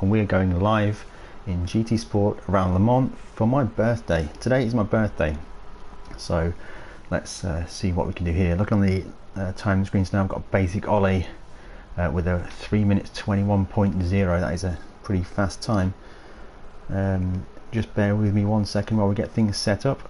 and we're going live in GT Sport around Le Mans for my birthday. Today is my birthday, so let's see what we can do here. Looking on the time screens now, I've got a basic Ollie with a 3 minutes 21.0. That is a pretty fast time. Just bear with me 1 second while we get things set up.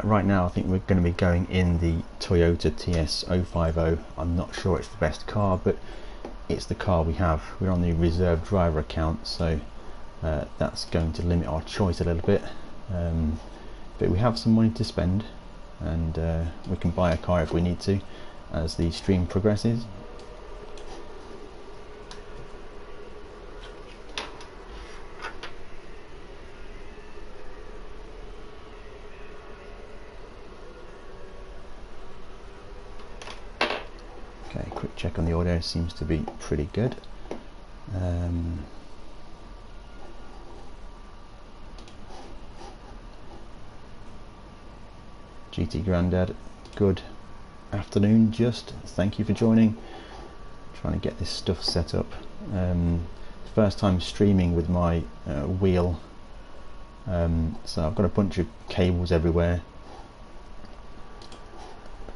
Right now I think we're going to be going in the Toyota TS050. I'm not sure it's the best car, but it's the car we have. We're on the reserve driver account, so that's going to limit our choice a little bit, but we have some money to spend, and we can buy a car if we need to as the stream progresses. Okay, quick check on the audio, seems to be pretty good. GT Grandad, good afternoon. Just thank you for joining. Trying to get this stuff set up. First time streaming with my wheel, so I've got a bunch of cables everywhere.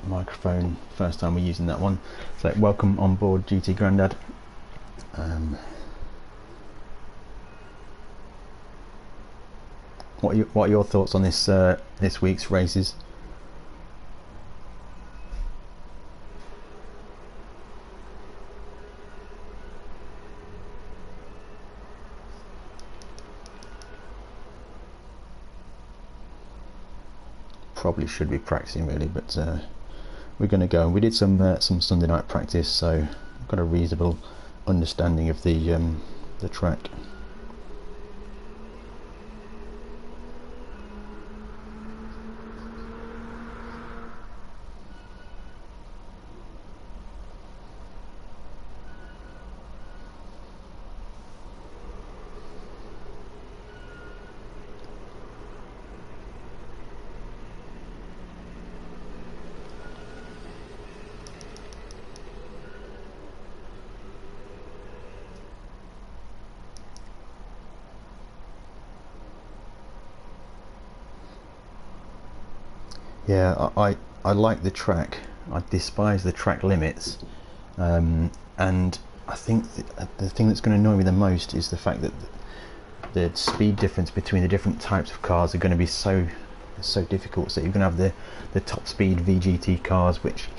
Microphone, first time we're using that one, so welcome on board GT Grandad. What are your thoughts on this this week's races? Probably should be practicing really, but we're going to go. We did some Sunday night practice, so I've got a reasonable understanding of the track. Yeah, I like the track. I despise the track limits, and I think the thing that's going to annoy me the most is the fact that the speed difference between the different types of cars are going to be so difficult. So you're going to have the top speed VGT cars, which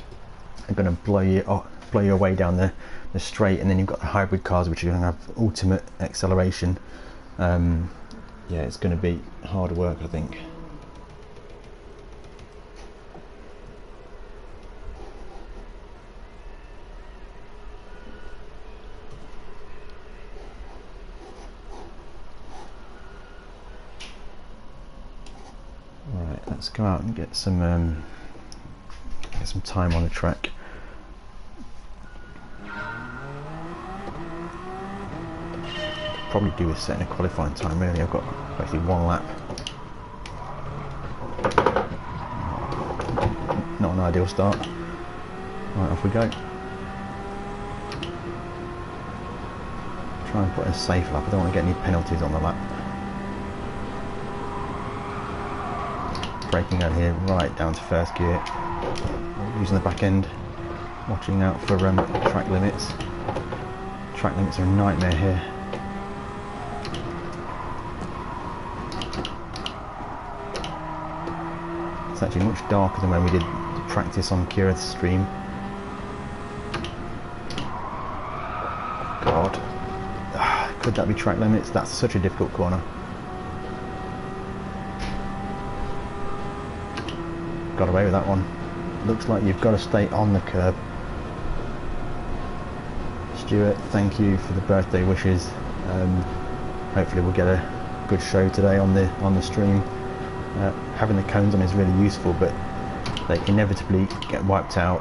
are going to blow you away down the straight, and then you've got the hybrid cars, which are going to have ultimate acceleration. Yeah, it's going to be hard work, I think. Let's go out and get some time on the track. Probably do with setting a qualifying time really. I've got basically one lap. Not an ideal start. Right, off we go. Try and put a safe lap. I don't want to get any penalties on the lap. Braking out here right down to first gear, using the back end, watching out for track limits. Track limits are a nightmare here. It's actually much darker than when we did the practice on Kira's stream. God, could that be track limits? That's such a difficult corner. Got away with that one. Looks like you've got to stay on the curb. Stuart, thank you for the birthday wishes. Hopefully we'll get a good show today on the stream. Having the cones on is really useful, but they inevitably get wiped out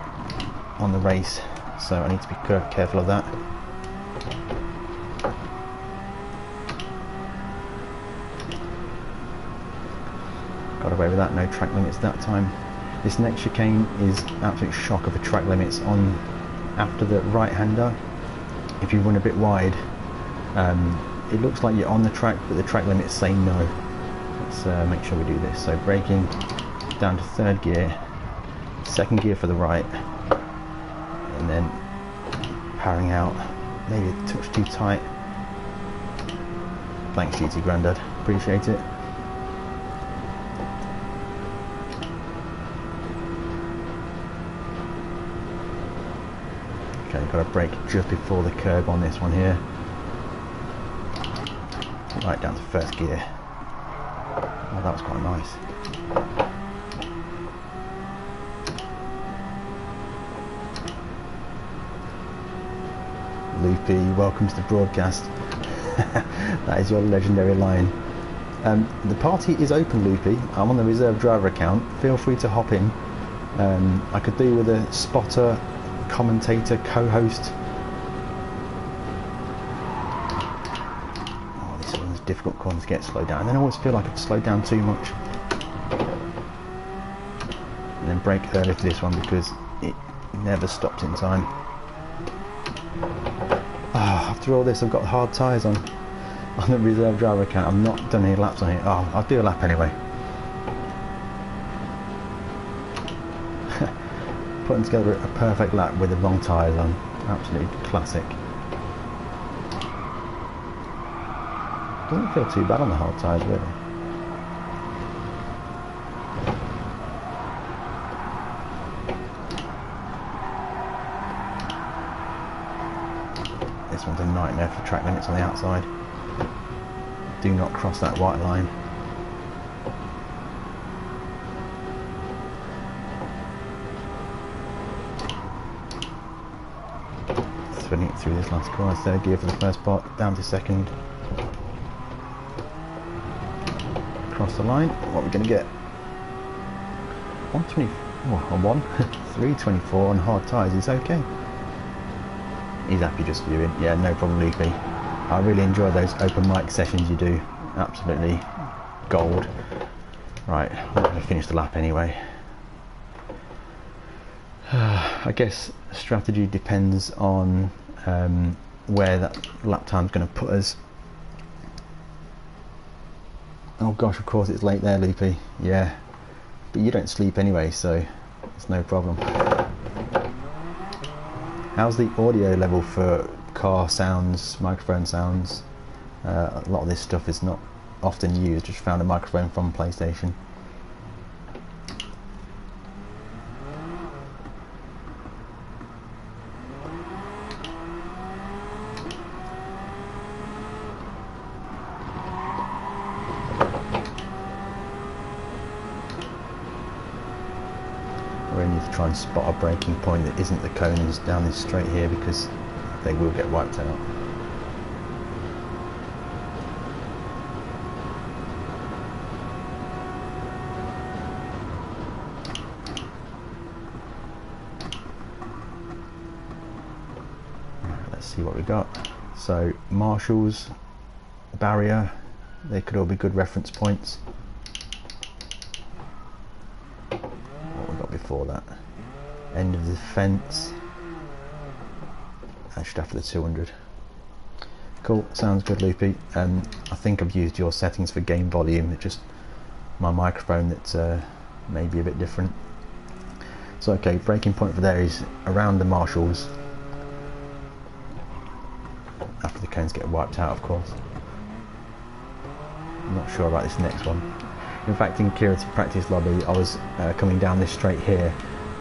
on the race, so I need to be careful of that. Got away with that, no track limits that time. This next chicane is absolute shock of a track limits on after the right-hander. If you run a bit wide, it looks like you're on the track, but the track limits say no. Let's make sure we do this. So braking down to third gear, second gear for the right, and then powering out, maybe a touch too tight. Thanks GT Grandad, appreciate it. Okay, got to brake just before the curb on this one here. Right down to first gear. Oh, that was quite nice. Loopy, welcome to the broadcast. That is your legendary line. The party is open, Loopy. I'm on the reserve driver account. Feel free to hop in. I could do with a spotter, commentator, co-host. Oh, this one's a difficult corner to get slowed down. And then I always feel like I've slowed down too much. And then brake early for this one because it never stops in time. After all this, I've got hard tyres on the reserve driver account. I've not done any laps on it. Oh, I'll do a lap anyway. Putting together a perfect lap with the wrong tyres on. Absolutely classic. Doesn't feel too bad on the hard tyres, really. This one's a nightmare for track limits on the outside. Do not cross that white line. Threading it through this last corner, third gear for the first part, down to second. Across the line, what are we going to get? 120, oh, 324 on hard tyres is okay. He's happy just viewing. Yeah, no problem, Loopy. I really enjoy those open mic sessions you do. Absolutely gold. Right, I'm going to finish the lap anyway. I guess strategy depends on where that lap time's going to put us. Oh gosh, of course it's late there, Loopy. Yeah, but you don't sleep anyway, so it's no problem. How's the audio level for car sounds, microphone sounds? A lot of this stuff is not often used. Just found a microphone from PlayStation. We need to try and spot a braking point that isn't the cones down this straight here, because they will get wiped out. Let's see what we got. So marshals, barrier, they could all be good reference points. Before that, end of the fence, and just after the 200. Cool, sounds good, Loopy. I think I've used your settings for game volume. It's just my microphone that's maybe a bit different. So okay, braking point for there is around the marshals, after the cones get wiped out, of course. I'm not sure about this next one. In fact, in Kira's practice lobby, I was coming down this straight here,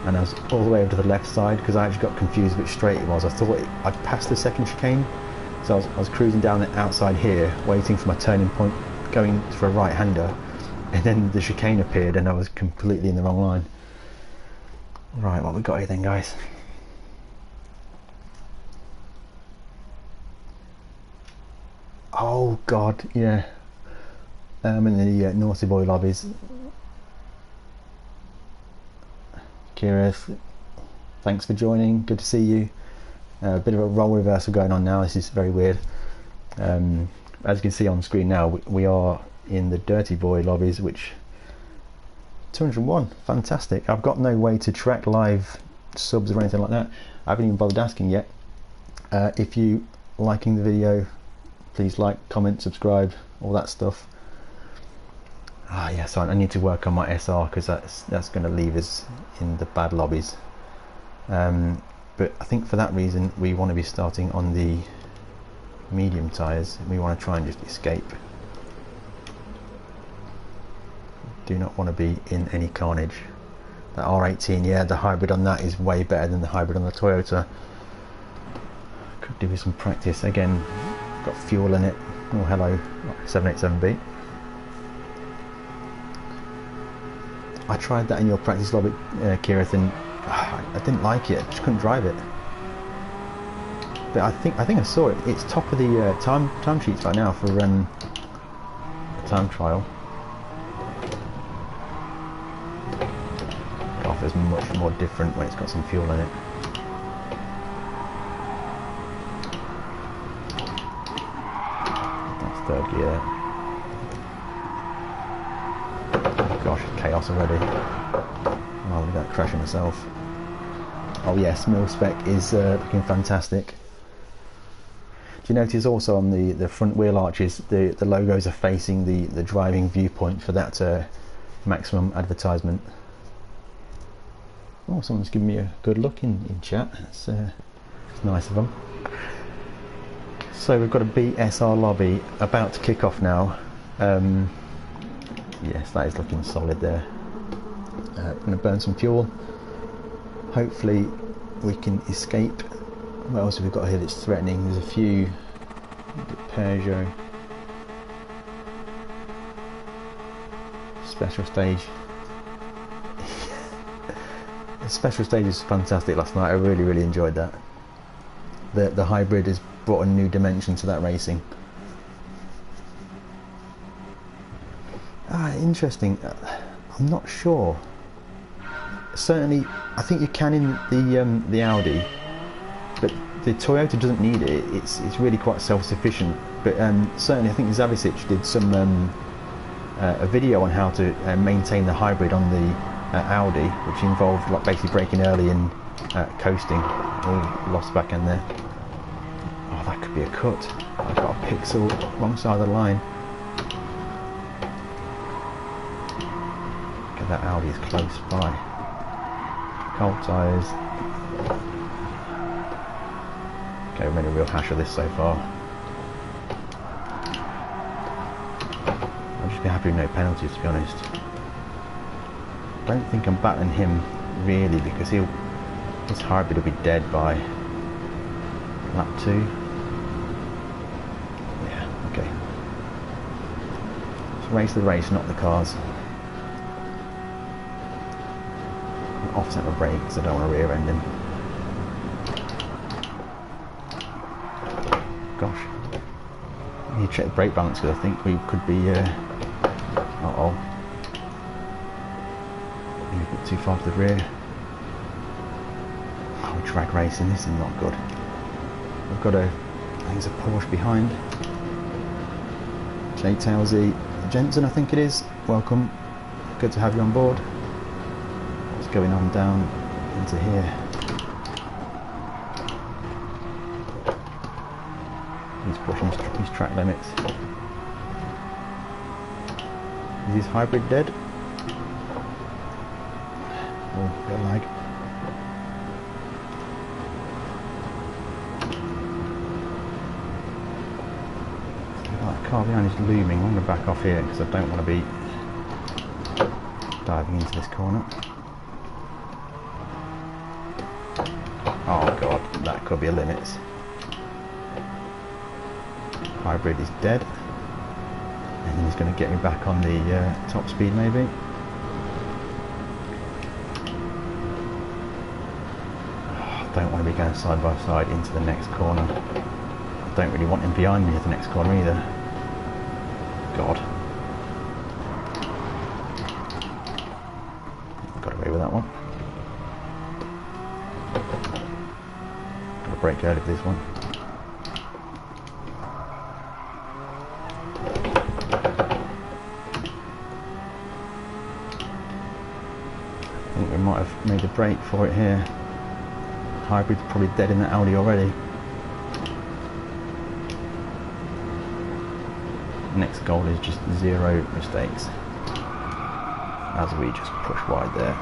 and I was all the way over to the left side because I actually got confused which straight it was. I thought I'd passed the second chicane, so I was cruising down the outside here, waiting for my turning point, going for a right-hander, and then the chicane appeared, and I was completely in the wrong line. Right, what we got here then, guys? Oh God, yeah. I'm in the Naughty Boy lobbies. Kira, thanks for joining, good to see you. A bit of a role reversal going on now, this is very weird. As you can see on screen now, we are in the Dirty Boy lobbies, which 201, fantastic. I've got no way to track live subs or anything like that. I haven't even bothered asking yet. If you liking the video, please like, comment, subscribe, all that stuff. Yes, I need to work on my SR because that's going to leave us in the bad lobbies. But I think for that reason we want to be starting on the medium tyres. We want to try and just escape. Do not want to be in any carnage. That R18, yeah, the hybrid on that is way better than the hybrid on the Toyota. Could do with some practice. Again, got fuel in it. Oh hello, 787B. I tried that in your practice lobby, Kirith, and I didn't like it. I just couldn't drive it. But I think I saw it. It's top of the time sheets right now for a time trial. Golf is much more different when it's got some fuel in it. That's third gear. Gosh, chaos already. Oh, look at that, crashing myself. Oh yes, mil spec is looking fantastic. Do you notice also on the front wheel arches the logos are facing the driving viewpoint for that maximum advertisement? Oh, someone's giving me a good look in chat. It's nice of them. So we've got a BSR lobby about to kick off now. Yes, that is looking solid there. We're going to burn some fuel. Hopefully we can escape. What else have we got here that's threatening? There's a few. Peugeot. Special stage. The special stage is fantastic last night. I really enjoyed that. The hybrid has brought a new dimension to that racing. Interesting. I'm not sure. Certainly, I think you can in the Audi, but the Toyota doesn't need it. It's really quite self-sufficient. But certainly, I think Zavicic did some a video on how to maintain the hybrid on the Audi, which involved like basically braking early and coasting. Oh, lost back end there. Oh, that could be a cut. I've got a pixel wrong side of the line. That Audi is close by. Cold tyres. Okay, we've made a real hash of this so far. I'll just be happy with no penalties, to be honest. I don't think I'm battling him really because his hybrid will be dead by lap 2. Yeah, okay. Let's race the race, not the cars. Offset my brakes, I don't want to rear end him. Gosh. I need to check the brake balance because I think we could be uh-oh. Maybe a bit too far to the rear. Oh, drag racing, this is not good. I've got I think it's a Porsche behind. J Tailsy Jensen, I think it is. Welcome. Good to have you on board. Going on down into here. He's pushing his track limits. Is his hybrid dead? Oh, bit of lag. So that car behind is looming. I'm going to back off here because I don't want to be diving into this corner. Oh god, that could be a limits. Hybrid is dead. And then he's going to get me back on the top speed maybe. Oh, I don't want to be going side by side into the next corner. I don't really want him behind me at the next corner either. God. Got away with that one. Brake early for this one. think we might have made a break for it here. Hybrid's probably dead in that Audi already. Next goal is just 0 mistakes, as we just push wide there.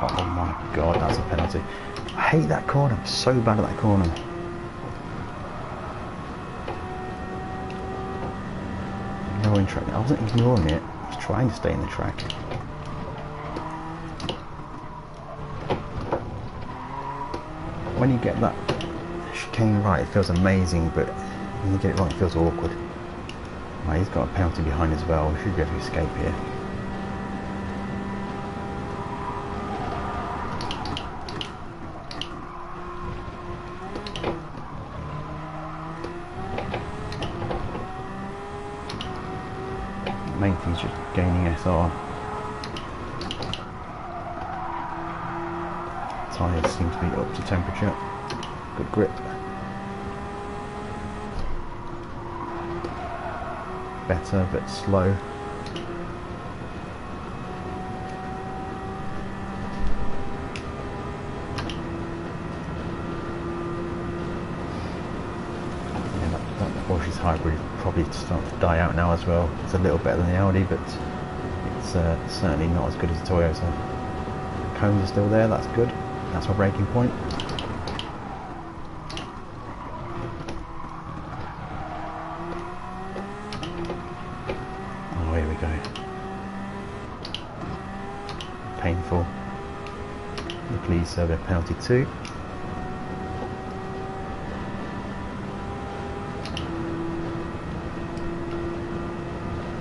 Oh my god, that's a penalty. I hate that corner, I'm so bad at that corner. Ignoring track. I wasn't ignoring it, I was trying to stay in the track. When you get that chicane right, it feels amazing, but when you get it wrong, it feels awkward. Right, he's got a penalty behind as well, we should be able to escape here. Main thing is just gaining SR. Tyres seem to be up to temperature. Good grip. Better but slow. Porsche's hybrid probably starting to die out now as well. It's a little better than the Audi, but it's certainly not as good as the Toyota. Cones are still there, that's good. That's my braking point. Oh, here we go. Painful. Luckily, served a penalty too.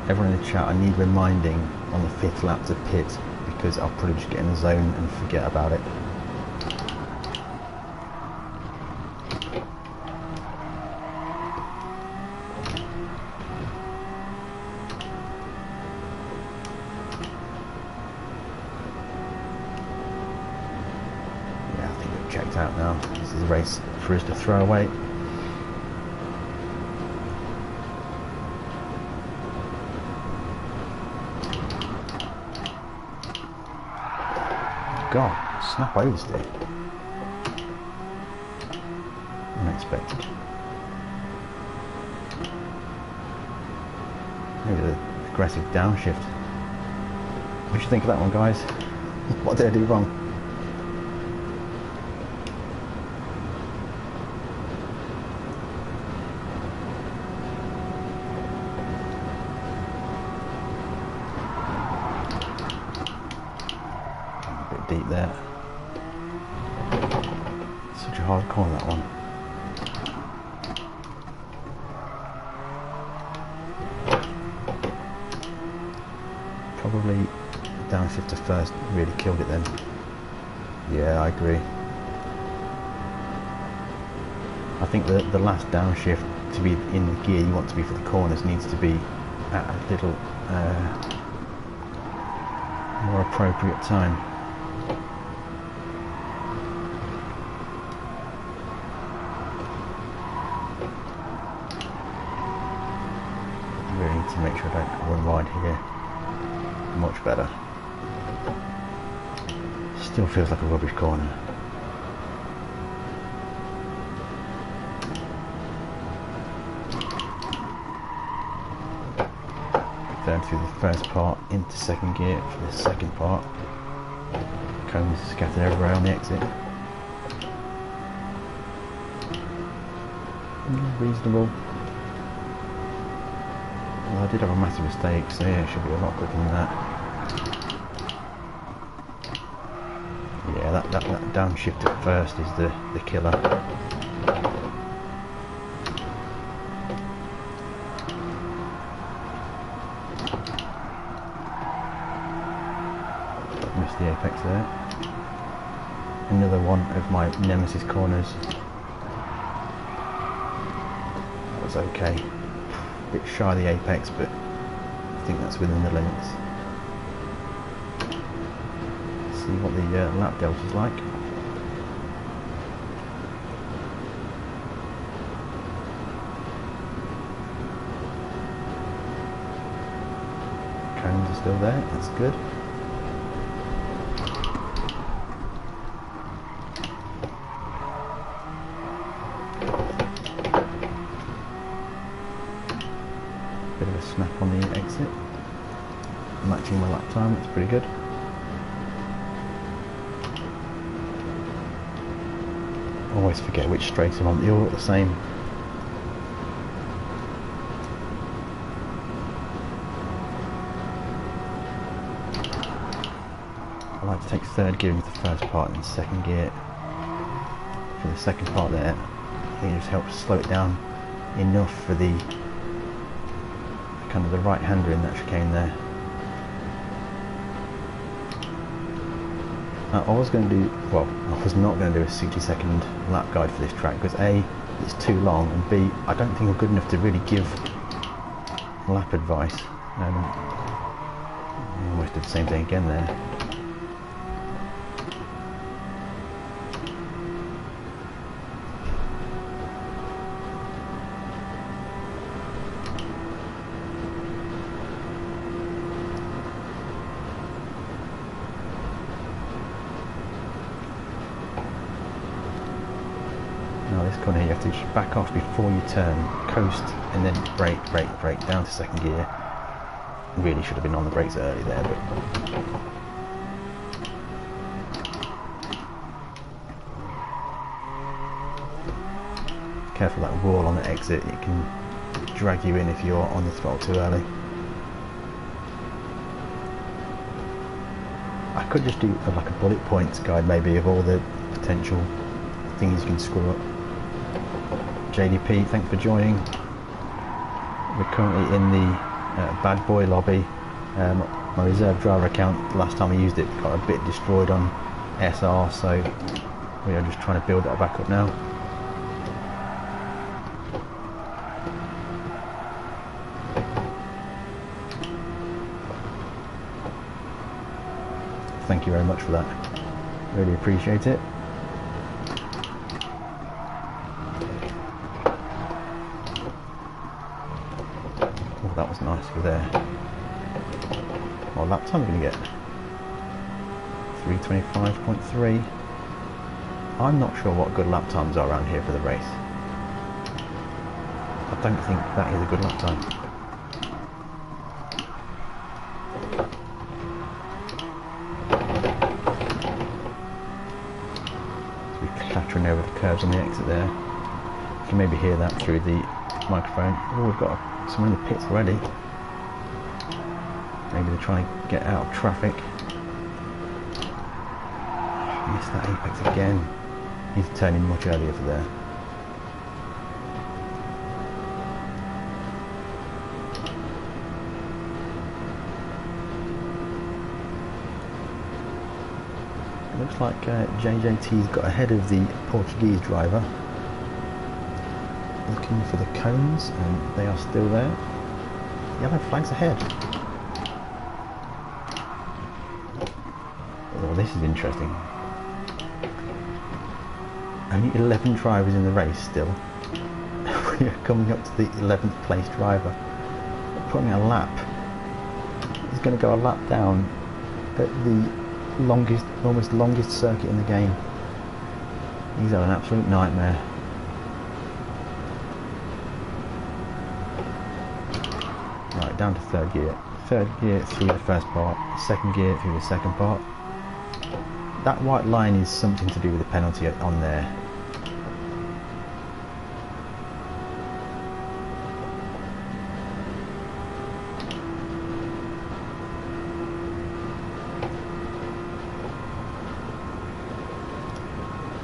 Everyone in the chat, I need reminding on the 5th lap to pit, because I'll probably just get in the zone and forget about it. Yeah, I think we've checked out now. This is a race for us to throw away. God, snap oversteer. Unexpected. Maybe the aggressive downshift. What do you think of that one, guys? What did I do wrong? Deep there. Such a hard corner, that one. Probably downshift to first really killed it then. Yeah, I agree. I think the last downshift to be in the gear you want to be for the corners needs to be at a little more appropriate time. Really need to make sure I don't run wide here. Much better. Still feels like a rubbish corner. Down through the first part into second gear for the second part. Cones scattered everywhere on the exit. Reasonable. Well, I did have a massive mistake, so yeah, it should be a lot quicker than that. Yeah, that downshift at first is the killer. Missed the apex there. Another one of my nemesis corners. That was okay. A bit shy of the apex, but I think that's within the limits. See what the lap delta is like. still there, that's good. Bit of a snap on the exit. Matching my lap time, that's pretty good. Always forget which straight I'm on, they're all the same. I like to take third gear into the first part and then second gear for the second part there. I think it just helps slow it down enough for the kind of the right hander in that chicane there. I was going to do, well, I was not going to do a 60-second lap guide for this track because A, it's too long, and B, I don't think I'm good enough to really give lap advice. I almost did the same thing again there. Now this corner here, you have to just back off before you turn, coast, and then brake, down to second gear. Really should have been on the brakes early there, but... Careful that wall on the exit, it can drag you in if you're on the throttle too early. I could just do like a bullet points guide maybe of all the potential things you can screw up. JDP, thanks for joining. We're currently in the bad boy lobby. My reserve driver account, the last time I used it, got a bit destroyed on SR, so we are just trying to build that back up now. Thank you very much for that. Really appreciate it. That was nice for there. What lap time are we going to get? 3:25.3. I'm not sure what good lap times are around here for the race. I don't think that is a good lap time. So we're clattering over the curves on the exit there. You can maybe hear that through the microphone. Oh, we've got someone in the pits already. Maybe they're trying to get out of traffic. Missed that apex again. He's turning much earlier for there. It looks like JJT's got ahead of the Portuguese driver. Looking for the cones, and they are still there. Yellow flags ahead. Oh, this is interesting. Only 11 drivers in the race still. We are coming up to the 11th place driver. Putting a lap. He's going to go a lap down at the longest, almost longest circuit in the game. He's had an absolute nightmare. Right, down to third gear. Third gear through the first part, second gear through the second part. That white line is something to do with the penalty on there.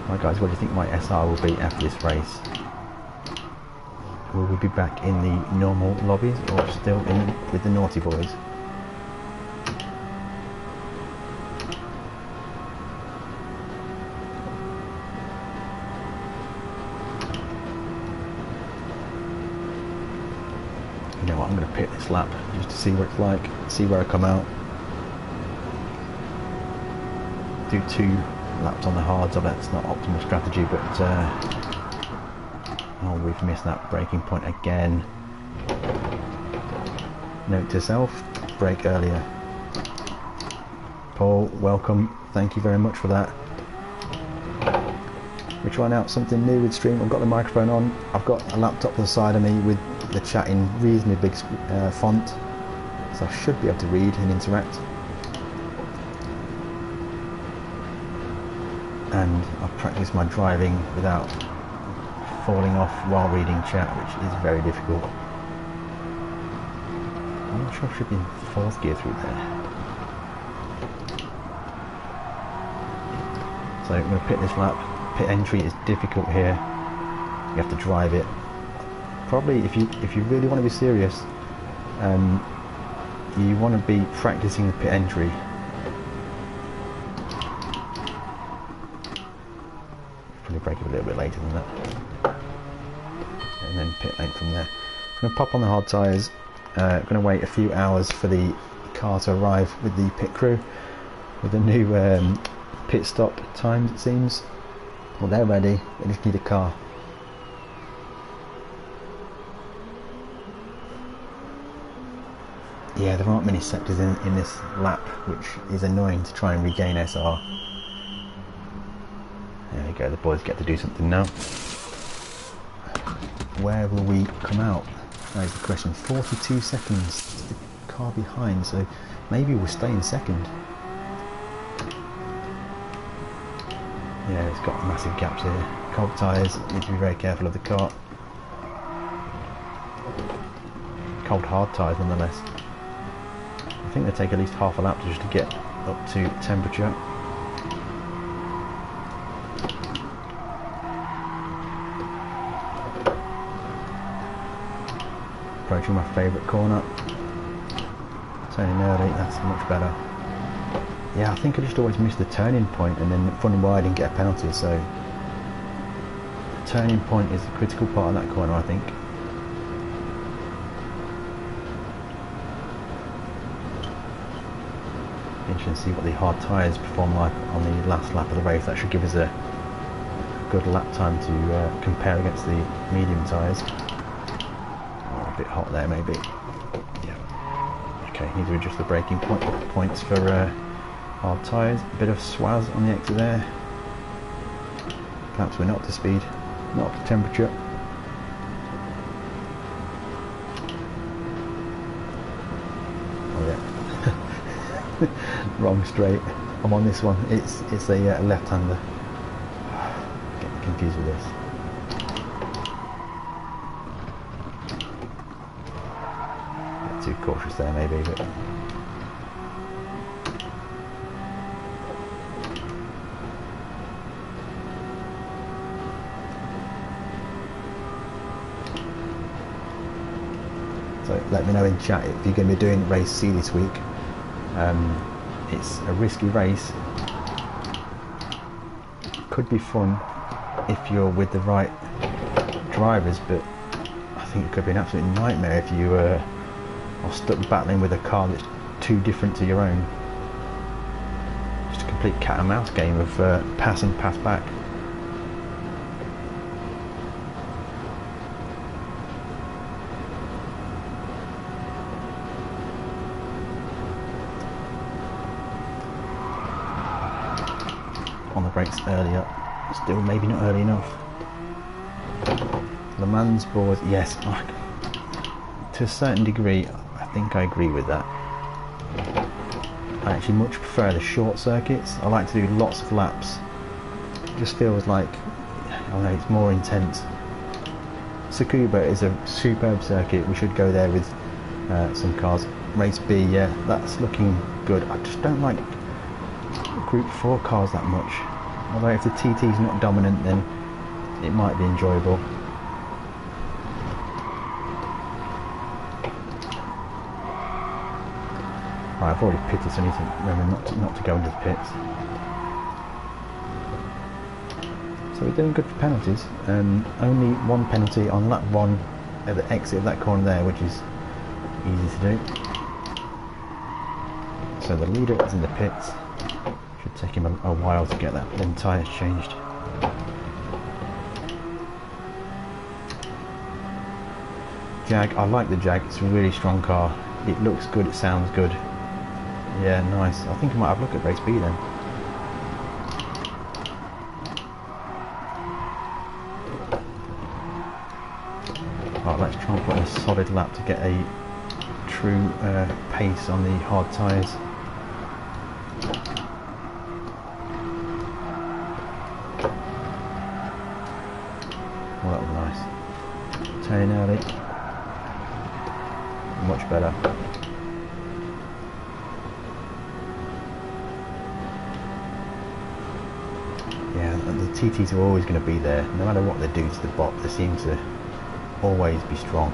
Right guys, what do you think my SR will be after this race? Will we be back in the normal lobbies or still in with the naughty boys? You know what, I'm going to pit this lap just to see what it's like, see where I come out. Do 2 laps on the hards. I bet it's not optimal strategy, but oh, we've missed that braking point again. Note to self, brake earlier. Paul, welcome. Thank you very much for that. We're trying out something new with Stream. I've got the microphone on. I've got a laptop to the side of me with the chat in reasonably big font, so I should be able to read and interact. And I've practiced my driving without falling off while reading chat, which is very difficult. I'm not sure I should be in 4th gear through there. So I'm going to pit this lap. Pit entry is difficult here. You have to drive it. Probably if you really want to be serious, you want to be practicing the pit entry. Probably break it a little bit later than that. And then pit lane from there. I'm going to pop on the hard tyres. I'm going to wait a few hours for the car to arrive with the pit crew with the new pit stop times, it seems. Well, they're ready, they just need a car. Yeah, there aren't many sectors in this lap, which is annoying to try and regain SR. There we go, the boys get to do something now. Where will we come out? That is the question. 42 seconds, the car behind, so maybe we'll stay in second. Yeah, it's got massive gaps here. Cold tyres, need to be very careful of the car. Cold hard tyres nonetheless. I think they take at least half a lap just to get up to temperature. Approaching my favourite corner. Turning early, that's much better. Yeah, I think I just always miss the turning point and then run wide and get a penalty, so the turning point is the critical part of that corner, I think. Interesting to see what the hard tyres perform like on the last lap of the race. That should give us a good lap time to compare against the medium tyres. Oh, a bit hot there maybe. Yeah. Okay, need to adjust the braking points for hard tyres. A bit of swaz on the exit there. Perhaps we're not to speed, not to temperature. Oh yeah. Wrong straight. I'm on this one. It's a left-hander. Getting confused with this. Bit too cautious there maybe, but so let me know in chat if you're going to be doing race C this week. It's a risky race. Could be fun if you're with the right drivers, but I think it could be an absolute nightmare if you are stuck battling with a car that's too different to your own. Just a complete cat and mouse game of pass and pass back. On the brakes earlier, still maybe not early enough. LeMans boards, yes, to a certain degree I think I agree with that. I actually much prefer the short circuits. I like to do lots of laps. It just feels like, I don't know, it's more intense. Tsukuba is a superb circuit, we should go there with some cars. Race B, yeah, that's looking good. I just don't like Group 4 cars that much, although if the TT's not dominant then it might be enjoyable. Right, I've already pitted, so I need to remember not to go into the pits. So we're doing good for penalties. Only one penalty on lap 1 at the exit of that corner there, which is easy to do. So the leader is in the pits. Should take him a while to get them tyres changed. Jag, I like the Jag, it's a really strong car. It looks good, it sounds good. Yeah, nice. I think I might have a look at race B then. Right, let's try and put in a solid lap to get a true pace on the hard tyres. Well, that was nice. Turning early. Much better. Yeah, the TTs are always going to be there. No matter what they do to the bot, they seem to always be strong.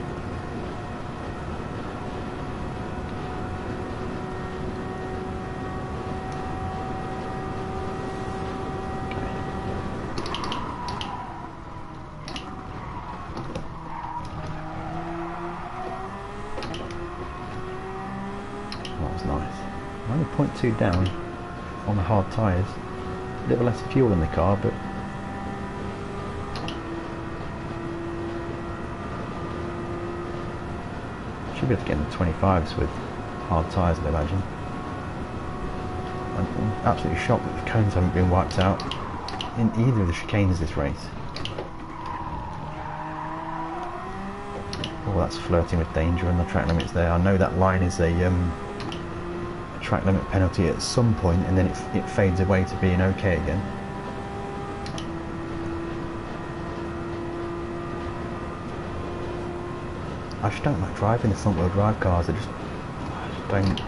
That was nice. Only 0.2 down on the hard tyres. A little less fuel in the car, but should be able to get in the 25s with hard tyres, I'd imagine. I'm absolutely shocked that the cones haven't been wiped out in either of the chicanes this race. Oh, that's flirting with danger and the track limits there. I know that line is a track limit penalty at some point, and then it fades away to being okay again. I just don't like driving the front wheel drive cars. I just don't.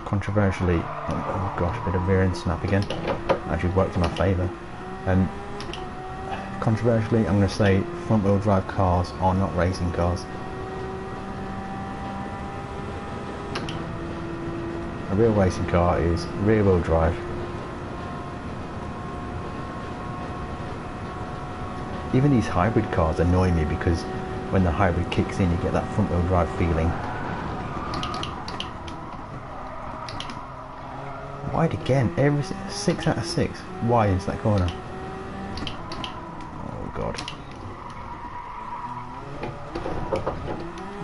Controversially, oh gosh, a bit of rear end snap again. Actually worked in my favour. Controversially, I'm going to say front wheel drive cars are not racing cars. A real racing car is rear wheel drive. Even these hybrid cars annoy me because when the hybrid kicks in you get that front wheel drive feeling. Wide again, every 6 out of 6 wide into that corner. Oh god.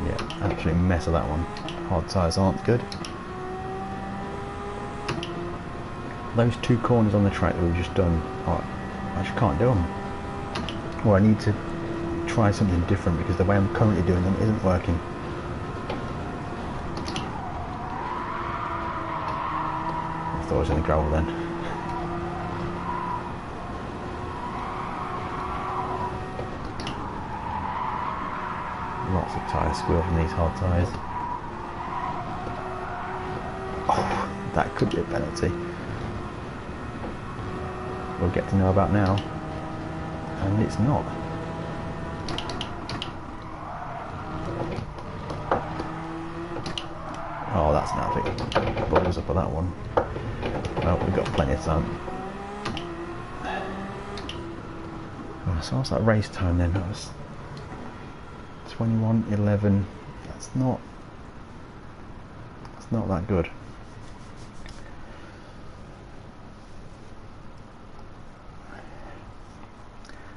Yeah, absolute mess of that one. Hard tyres aren't good. Those 2 corners on the track that we've just done, I just can't do them. Or I need to try something different because the way I'm currently doing them isn't working. I thought I was in the gravel then. Lots of tyre squeal from these hard tyres. Oh, that could be a penalty. We'll get to know about now. And it's not. Oh, that's an epic. Balls up on that one. Well, we've got plenty of time. Oh, so what's that race time then? That was 21:11. That's not that good.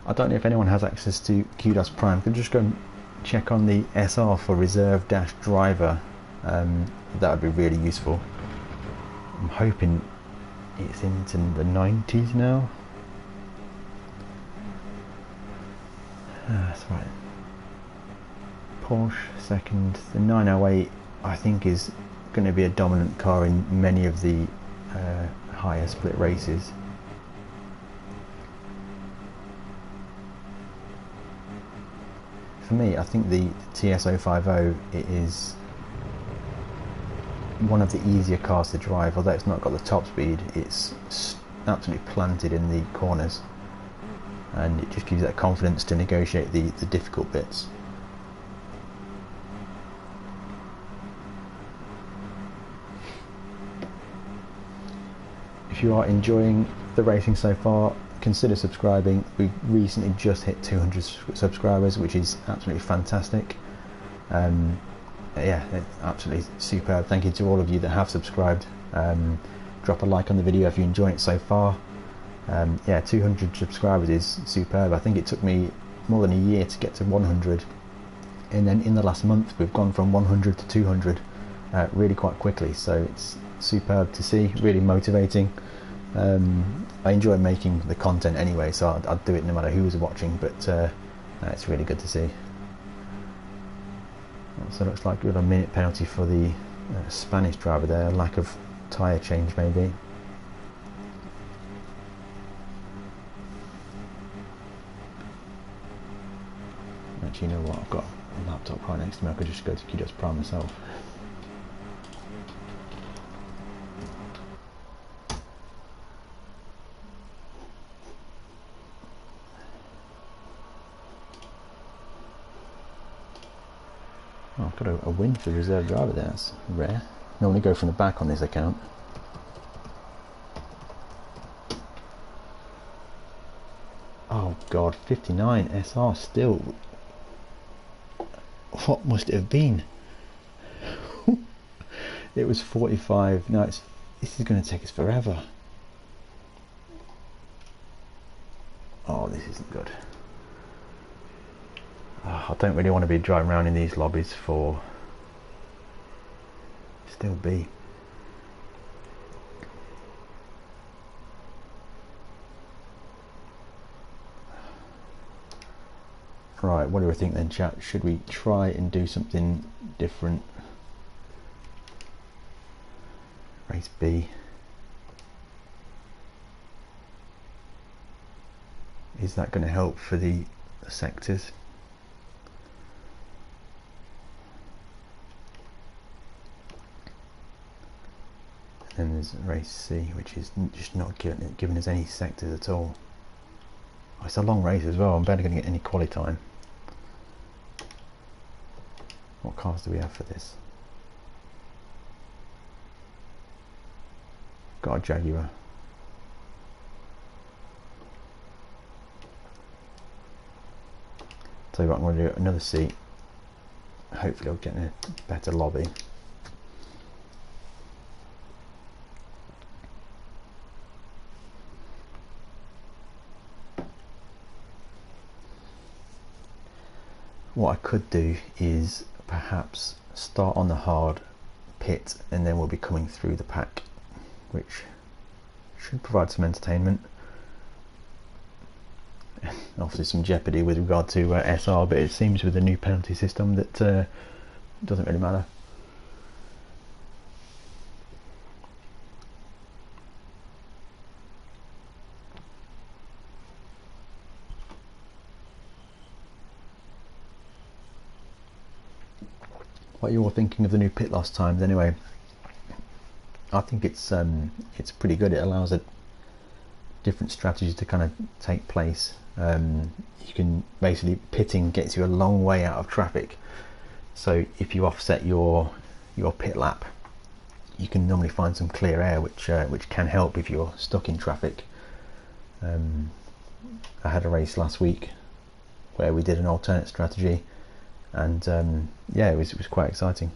I don't know if anyone has access to Kudos Prime. You can just go and check on the SR for reserve dash driver. That would be really useful. I'm hoping it's into the 90s now. That's right. Porsche second. The 908 I think is going to be a dominant car in many of the higher split races. For me, I think the TS050 it is one of the easier cars to drive. Although it's not got the top speed, it's absolutely planted in the corners, and it just gives you that confidence to negotiate the difficult bits. If you are enjoying the racing so far, consider subscribing. We recently just hit 200 subscribers, which is absolutely fantastic. Yeah, it's absolutely superb. Thank you to all of you that have subscribed. Drop a like on the video if you enjoy it so far. Yeah, 200 subscribers is superb. I think it took me more than a year to get to 100, and then in the last month we've gone from 100 to 200. really quite quickly, so it's superb to see, really motivating. I enjoy making the content anyway, so I'd do it no matter who was watching, but it's really good to see. So it looks like we've got a minute penalty for the Spanish driver there, lack of tyre change maybe. Actually, you know what, I've got a laptop right next to me, I could just go to Kudos Prime myself. Oh, I've got a win for the reserve driver there, that's rare. Normally go from the back on this account. Oh god, 59 SR still. What must it have been? It was 45. No, this is going to take us forever. Oh, this isn't good. Oh, I don't really want to be driving around in these lobbies for still B. Right, what do we think then, chat? Should we try and do something different? Race B. Is that going to help for the sectors? And then there's race C, which is just not giving us any sectors at all. Oh, it's a long race as well, I'm barely going to get any quali time. What cars do we have for this? Got a Jaguar. Tell you what, I'm going to do another seat. Hopefully I'll get in a better lobby. What I could do is perhaps start on the hard, pit, and then we'll be coming through the pack, which should provide some entertainment. Obviously some jeopardy with regard to SR, but it seems with the new penalty system that doesn't really matter. What are you all thinking of the new pit loss times anyway? I think it's pretty good. It allows a different strategies to kind of take place. You can basically, pitting gets you a long way out of traffic, so if you offset your pit lap, you can normally find some clear air, which can help if you're stuck in traffic. I had a race last week where we did an alternate strategy, and yeah, it was quite exciting.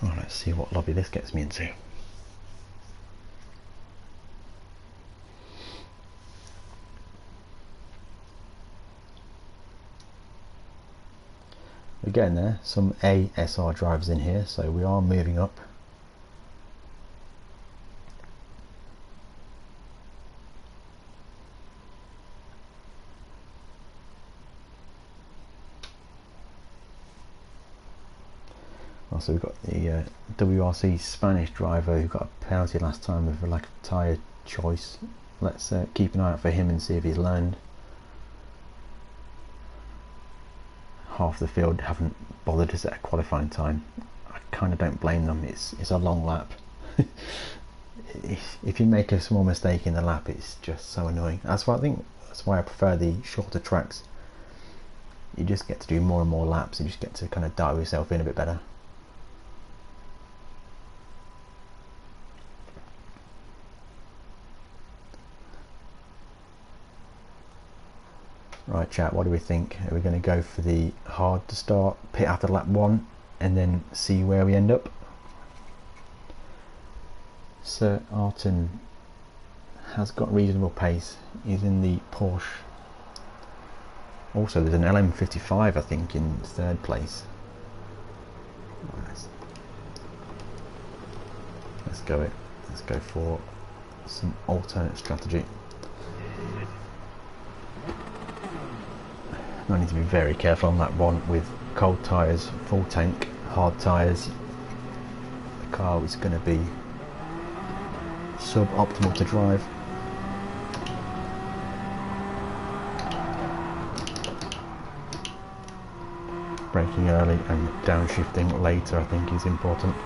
Well, let's see what lobby this gets me into. Again, there some ASR drivers in here, so we are moving up. Also, we've got the WRC Spanish driver who got a penalty last time with a lack of tyre choice. Let's keep an eye out for him and see if he's learned. Half the field haven't bothered to set a qualifying time. I kind of don't blame them. It's a long lap. if you make a small mistake in the lap, it's just so annoying. That's why I prefer the shorter tracks. You just get to do more and more laps. You just get to kind of dial yourself in a bit better. Right, chat, what do we think? Are we going to go for the hard to start, pit after lap 1, and then see where we end up? Sir Arton has got reasonable pace. He's in the Porsche. Also, there's an LM55, I think, in 3rd place. Nice. Let's go for some alternate strategy. I need to be very careful on that one with cold tyres, full tank, hard tyres. The car is going to be suboptimal to drive. Braking early and downshifting later, I think, is important.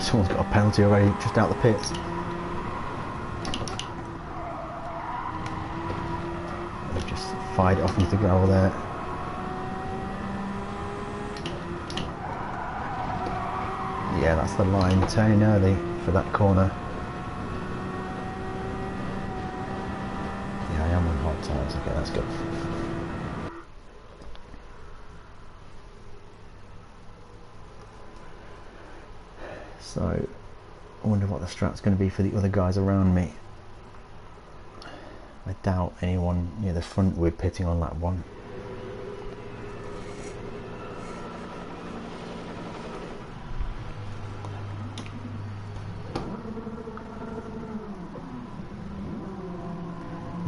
Someone's got a penalty already just out the pits. They've just fired it off into the gravel there. Yeah, that's the line, turning early for that corner. Yeah, I am on hot tyres. Okay, that's good. So, I wonder what the strat's going to be for the other guys around me. I doubt anyone near the front will be pitting on lap 1.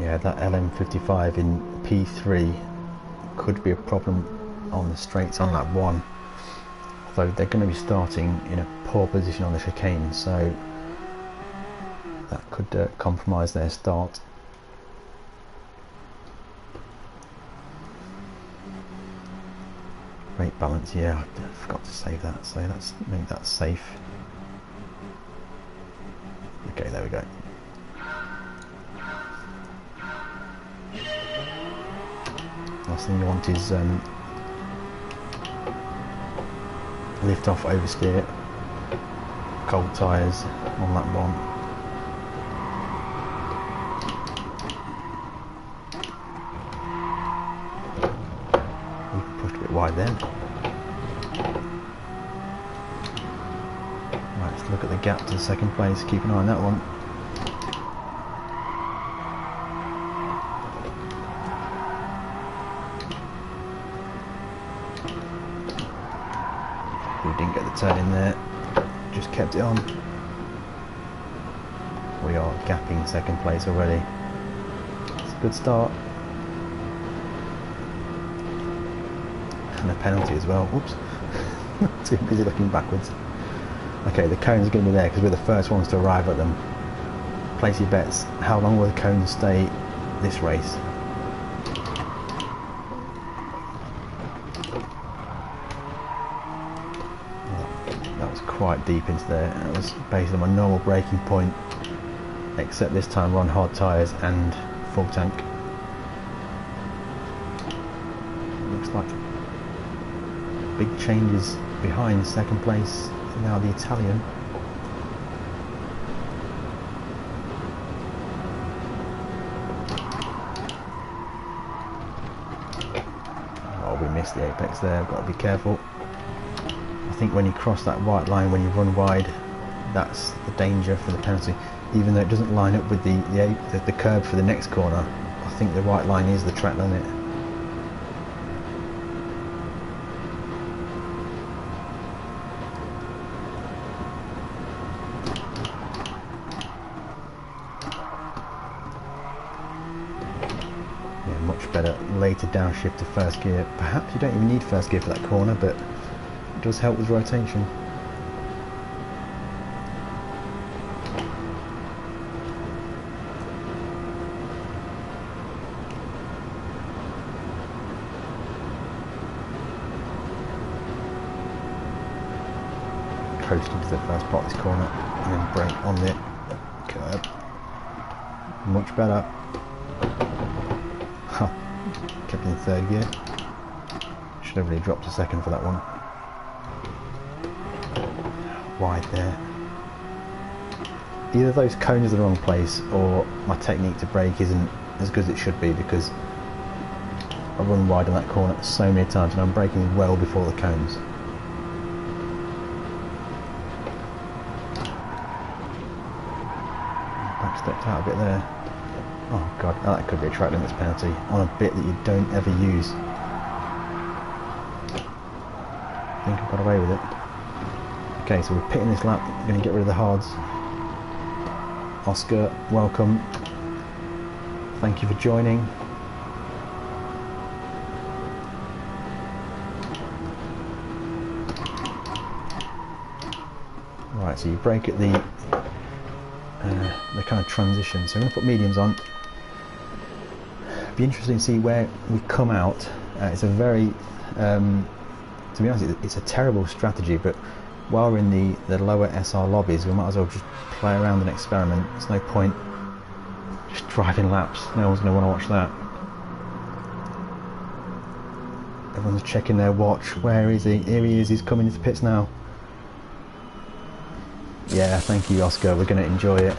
Yeah, that LM55 in P3 could be a problem on the straights on lap 1. Although they're going to be starting in a poor position on the chicane, so that could compromise their start. Brake balance, yeah, I forgot to save that, so let's make that safe. Okay, there we go. Last thing you want is lift off oversteer, cold tyres on lap 1. We pushed a bit wide then. Right, let's look at the gap to the 2nd place, keep an eye on that one. Didn't get the turn in there, just kept it on. We are gapping 2nd place already. It's a good start. And a penalty as well. Whoops. Too busy looking backwards. Okay, the cone's going to be there because we're the first ones to arrive at them. Place your bets. How long will the cones stay this race? Quite deep into there. It was based on my normal braking point, except this time we're on hard tyres and full tank. Looks like big changes behind 2nd place. Now the Italian. Oh, we missed the apex there. I've got to be careful. I think when you cross that white line, when you run wide, that's the danger for the penalty. Even though it doesn't line up with the curb for the next corner, I think the white line is the track limit. Yeah, much better later downshift to 1st gear. Perhaps you don't even need 1st gear for that corner, but it does help with rotation. coast into the first part of this corner and then brake on the curb. Much better. Huh. Kept in third gear. Should have really dropped a second for that one. Wide there. Either those cones are the wrong place or my technique to brake isn't as good as it should be, because I've run wide on that corner so many times and I'm braking well before the cones. Backstepped out a bit there. Oh god, that could be a track limits penalty on a bit that you don't ever use. I think I've got away with it. Okay, so we're pitting this lap, we're going to get rid of the hards. Oscar, welcome. Thank you for joining. Right, so you brake at the kind of transition. So I'm going to put mediums on. Be interesting to see where we come out. It's a very, to be honest, it's a terrible strategy, but while we're in the lower SR lobbies, we might as well just play around and experiment. There's no point just driving laps. No one's going to want to watch that. Everyone's checking their watch. Where is he? Here he is. He's coming into pits now. Yeah, thank you, Oscar. We're going to enjoy it.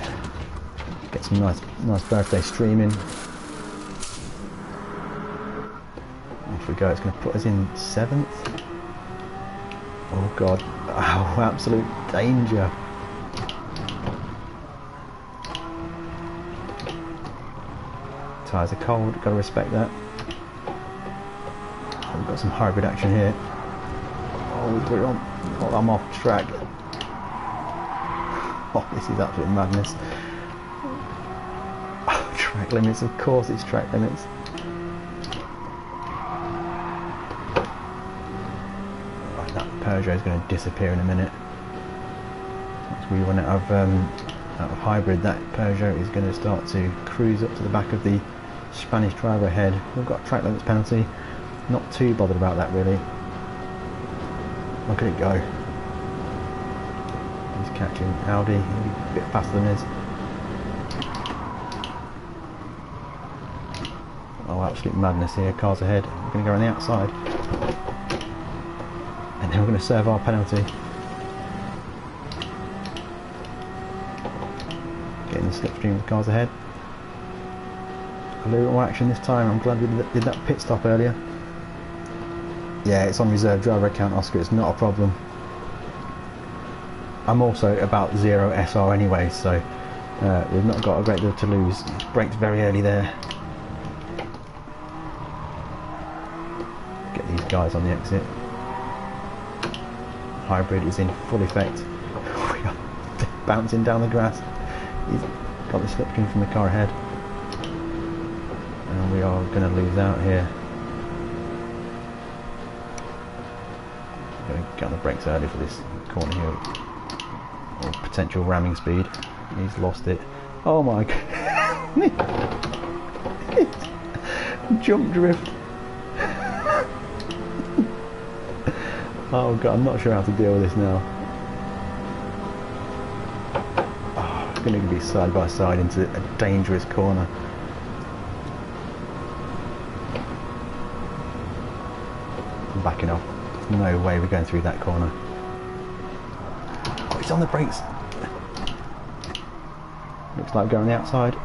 Get some nice birthday streaming. Off we go. It's going to put us in 7th. Oh god. Oh, absolute danger. Tyres are cold, got to respect that. We've got some hybrid action here. Oh, we're on. Oh, I'm off track. Oh, this is absolute madness. Oh, track limits, of course it's track limits. Right, that Peugeot is going to disappear in a minute. Once we run out of hybrid, that Peugeot is going to start to cruise up to the back of the Spanish driver ahead. We've got a track limits penalty. Not too bothered about that really. Look at it go. He's catching Audi, he'll be a bit faster than his. Oh, absolute madness here, cars ahead. We're going to go on the outside. And then we're going to serve our penalty. Getting the slipstream of the cars ahead. A little more action this time. I'm glad we did that pit stop earlier. Yeah, it's on reserve driver account, Oscar, it's not a problem. I'm also about 0 SR anyway, so we've not got a great deal to lose. Braked very early there. Get these guys on the exit. Hybrid is in full effect. We are bouncing down the grass. He's got the slipstream from the car ahead. And we are going to lose out here. Going to get on the brakes early for this corner here. Or potential ramming speed. He's lost it. Oh my god. Jump drift. Oh god, I'm not sure how to deal with this now. Oh, it's going to be side by side into a dangerous corner. I'm backing off. No way we're going through that corner. Oh, he's on the brakes. Looks like going on the outside.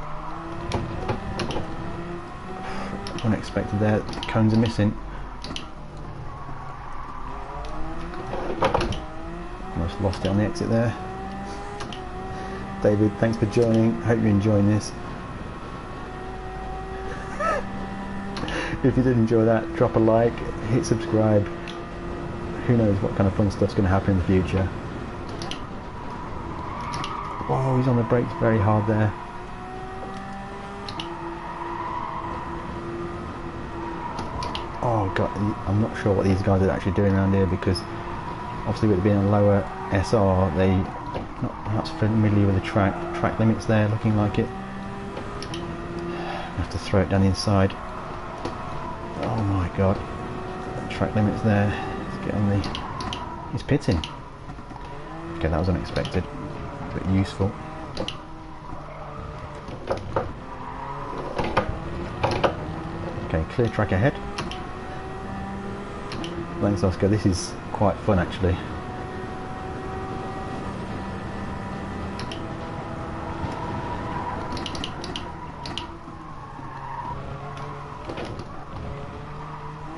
Unexpected there. The cones are missing. Almost lost it on the exit there. David, thanks for joining. Hope you're enjoying this. If you did enjoy that, drop a like, hit subscribe. Who knows what kind of fun stuff's going to happen in the future. Whoa, he's on the brakes very hard there. Oh god, I'm not sure what these guys are actually doing around here, because obviously with it being a lower SR, they not perhaps familiar with the track limits there, looking like it. Have to throw it down the inside. Oh my god, track limits there. Let's get on the... He's pitting. Okay, that was unexpected, but useful. Okay, clear track ahead. Thanks, Oscar. This is quite fun, actually.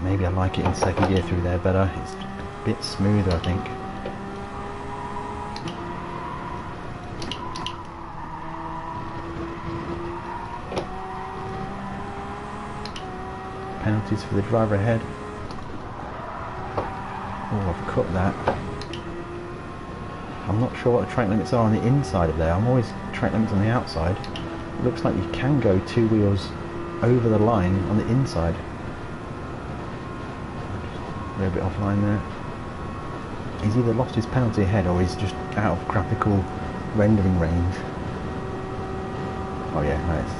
Maybe I like it in second gear through there better. It's a bit smoother, I think. Penalties for the driver ahead. Oh, I've cut that. I'm not sure what the track limits are on the inside of there. I'm always track limits on the outside. It looks like you can go 2 wheels over the line on the inside. A little bit offline there. He's either lost his penalty ahead or he's just out of graphical rendering range. Oh yeah, nice.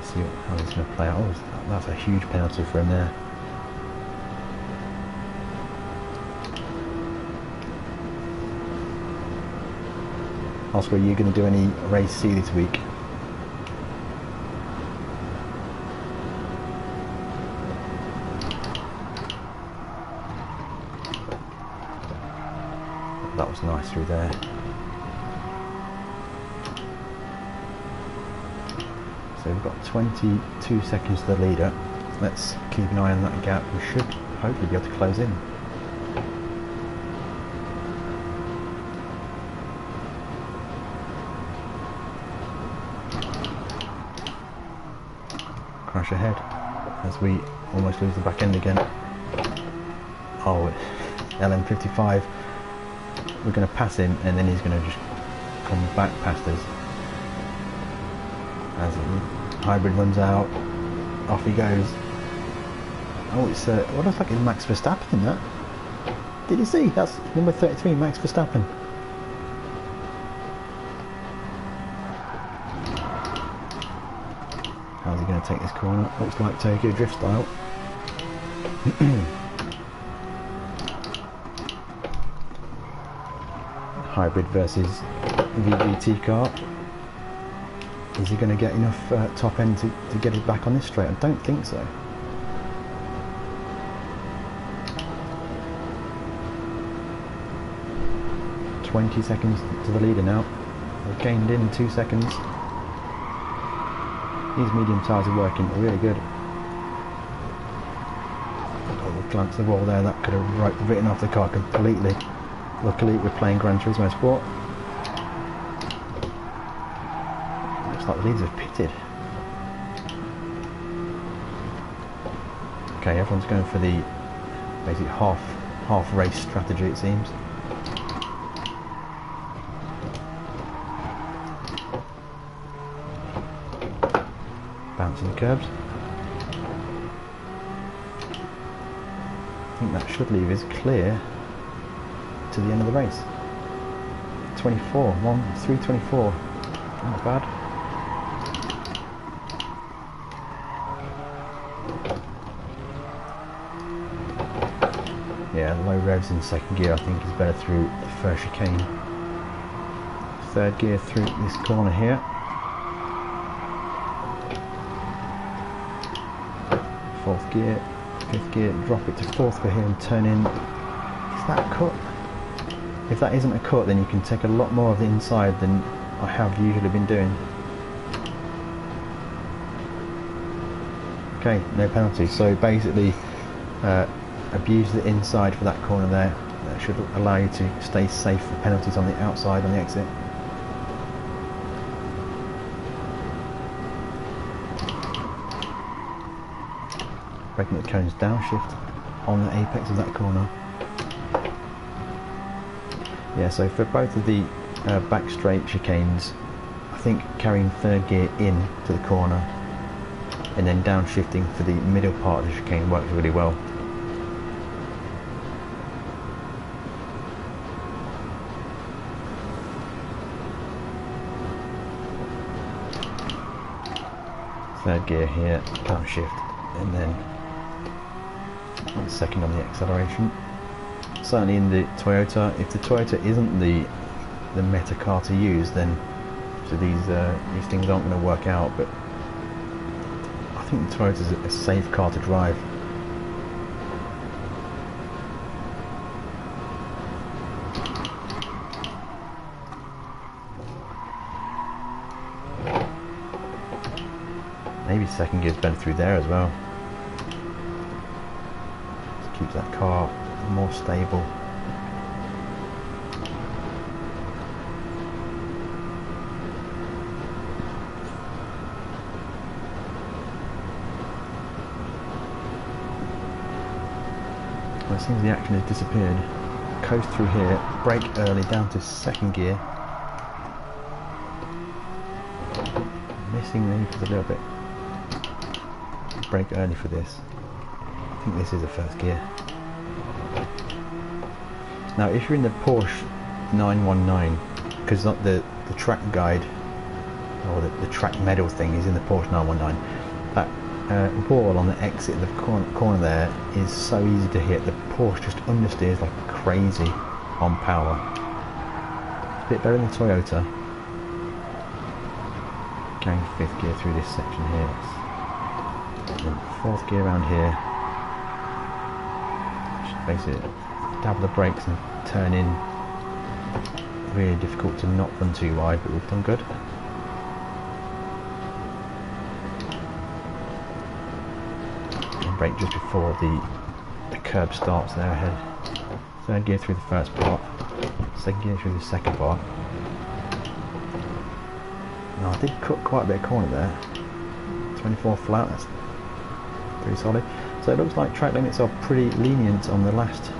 See how he's going to play out. Oh, that's a huge penalty for him there. Oscar, are you going to do any race C this week? That was nice through there. So we've got 22 seconds to the leader. Let's keep an eye on that gap. We should hopefully be able to close in. Crash ahead as we almost lose the back end again. Oh, LM55. We're going to pass him and then he's going to just come back past us. As the hybrid runs out, off he goes. Oh, it's what looks like it's Max Verstappen in that. Did you see? That's number 33, Max Verstappen. How's he going to take this corner? Looks like Tokyo Drift style. Hybrid versus VGT car. Is he going to get enough top end to get it back on this straight? I don't think so. $20 seconds to the leader now. We've gained in 2 seconds. These medium tyres are working really good. Oh, glance the wall there, that could have written off the car completely. Luckily we're playing Gran Turismo Sport. Looks like the leaders have pitted. Okay, everyone's going for the basically half race strategy, it seems. Bouncing the curbs. I think that should leave us clear to the end of the race. 3:24. Not bad. Yeah, low revs in second gear I think is better through the first chicane. Third gear through this corner here. Fourth gear, fifth gear, drop it to fourth for here and turn in. Is that a cut? If that isn't a cut, then you can take a lot more of the inside than I have usually been doing. Okay, no penalty. So basically, abuse the inside for that corner there. That should allow you to stay safe for penalties on the outside on the exit. Breaking the cones downshift on the apex of that corner. Yeah, so for both of the back straight chicanes, I think carrying third gear in to the corner and then downshifting for the middle part of the chicane works really well. Third gear here, downshift, and then second on the acceleration. Certainly in the Toyota, if the Toyota isn't the meta car to use, then so these things aren't going to work out. But I think the Toyota is a safe car to drive. Maybe second gear's better through there as well. Just keeps that car more stable. Well, it seems the action has disappeared. Coast through here, brake early down to second gear. Missing the leaves a little bit. Brake early for this. I think this is the first gear. Now if you're in the Porsche 919, because the track guide or the track medal thing is in the Porsche 919, that wall on the exit of the corner there is so easy to hit. The Porsche just understeers like crazy on power. It's a bit better than the Toyota. Going fifth gear through this section here. And then fourth gear around here. Just basically dab the brakes and turn in. Really difficult to not run too wide, but we've done good. And brake just before the curb starts there ahead. Third gear through the first part. Second gear through the second part. Now I did cut quite a bit of corner there. 24 flat, that's pretty solid. So it looks like track limits are pretty lenient on the last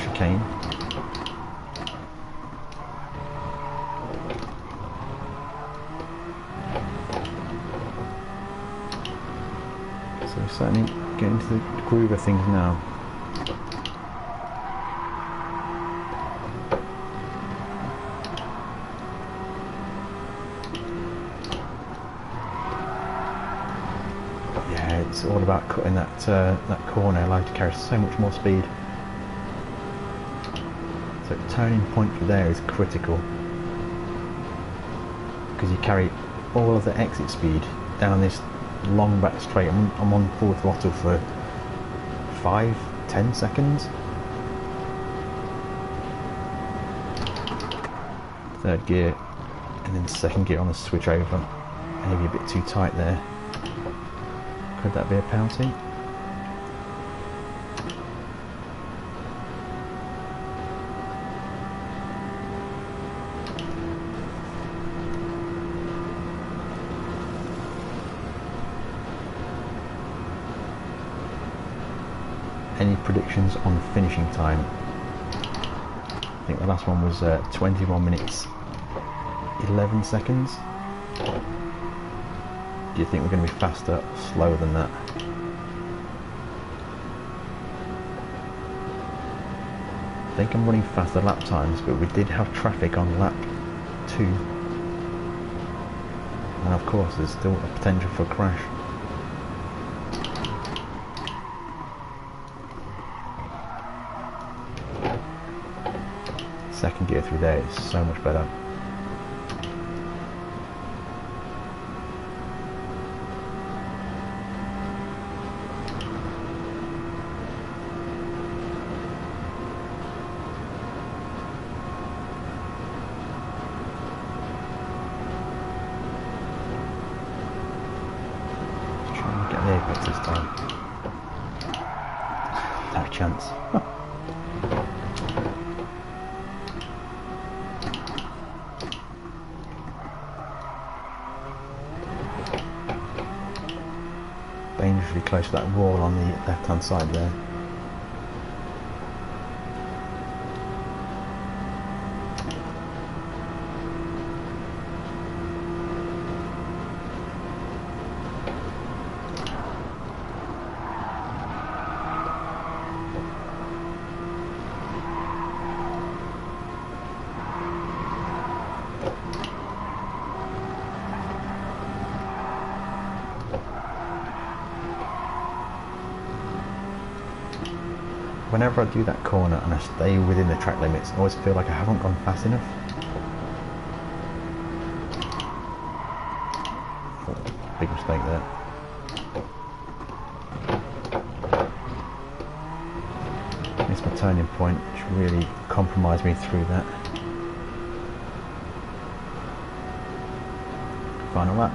chicane. So we're certainly getting into the groove of things now. It's all about cutting that corner, allowed to carry so much more speed. So turning point for there is critical, because you carry all of the exit speed down this long back straight. I'm on full throttle for 5-10 seconds. Third gear and then second gear on the switch over. Maybe a bit too tight there. Could that be a penalty? Any predictions on finishing time? I think the last one was 21 minutes 11 seconds. Do you think we're going to be faster or slower than that? I think I'm running faster lap times, but we did have traffic on lap 2. And of course there's still a potential for a crash. Second gear through there is so much better. This time. No chance. Dangerously close to that wall on the left hand side there. whenever I do that corner and I stay within the track limits, I always feel like I haven't gone fast enough. Oh, big mistake there. Missed my turning point, which really compromised me through that. Final lap.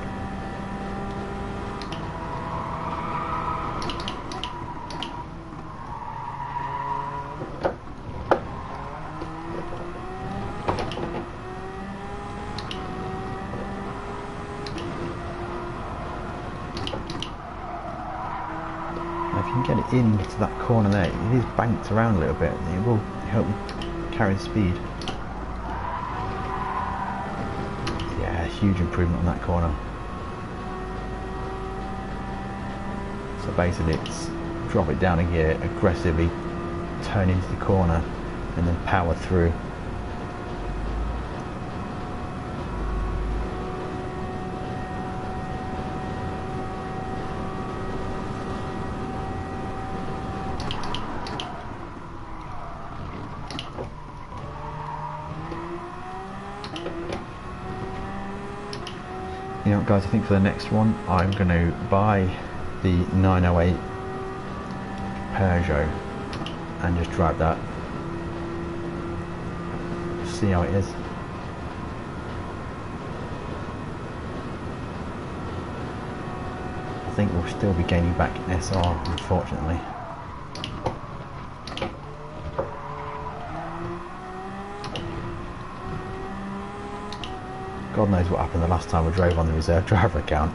If you can get it into that corner there, it is banked around a little bit, and it will help me carry the speed. Yeah, huge improvement on that corner. So basically it's drop it down a gear, aggressively turn into the corner, and then power through. You know what, guys, I think for the next one I'm going to buy the 908 Peugeot and just drive that, see how it is. I think we'll still be gaining back SR, unfortunately. God knows what happened the last time we drove on the reserve driver account.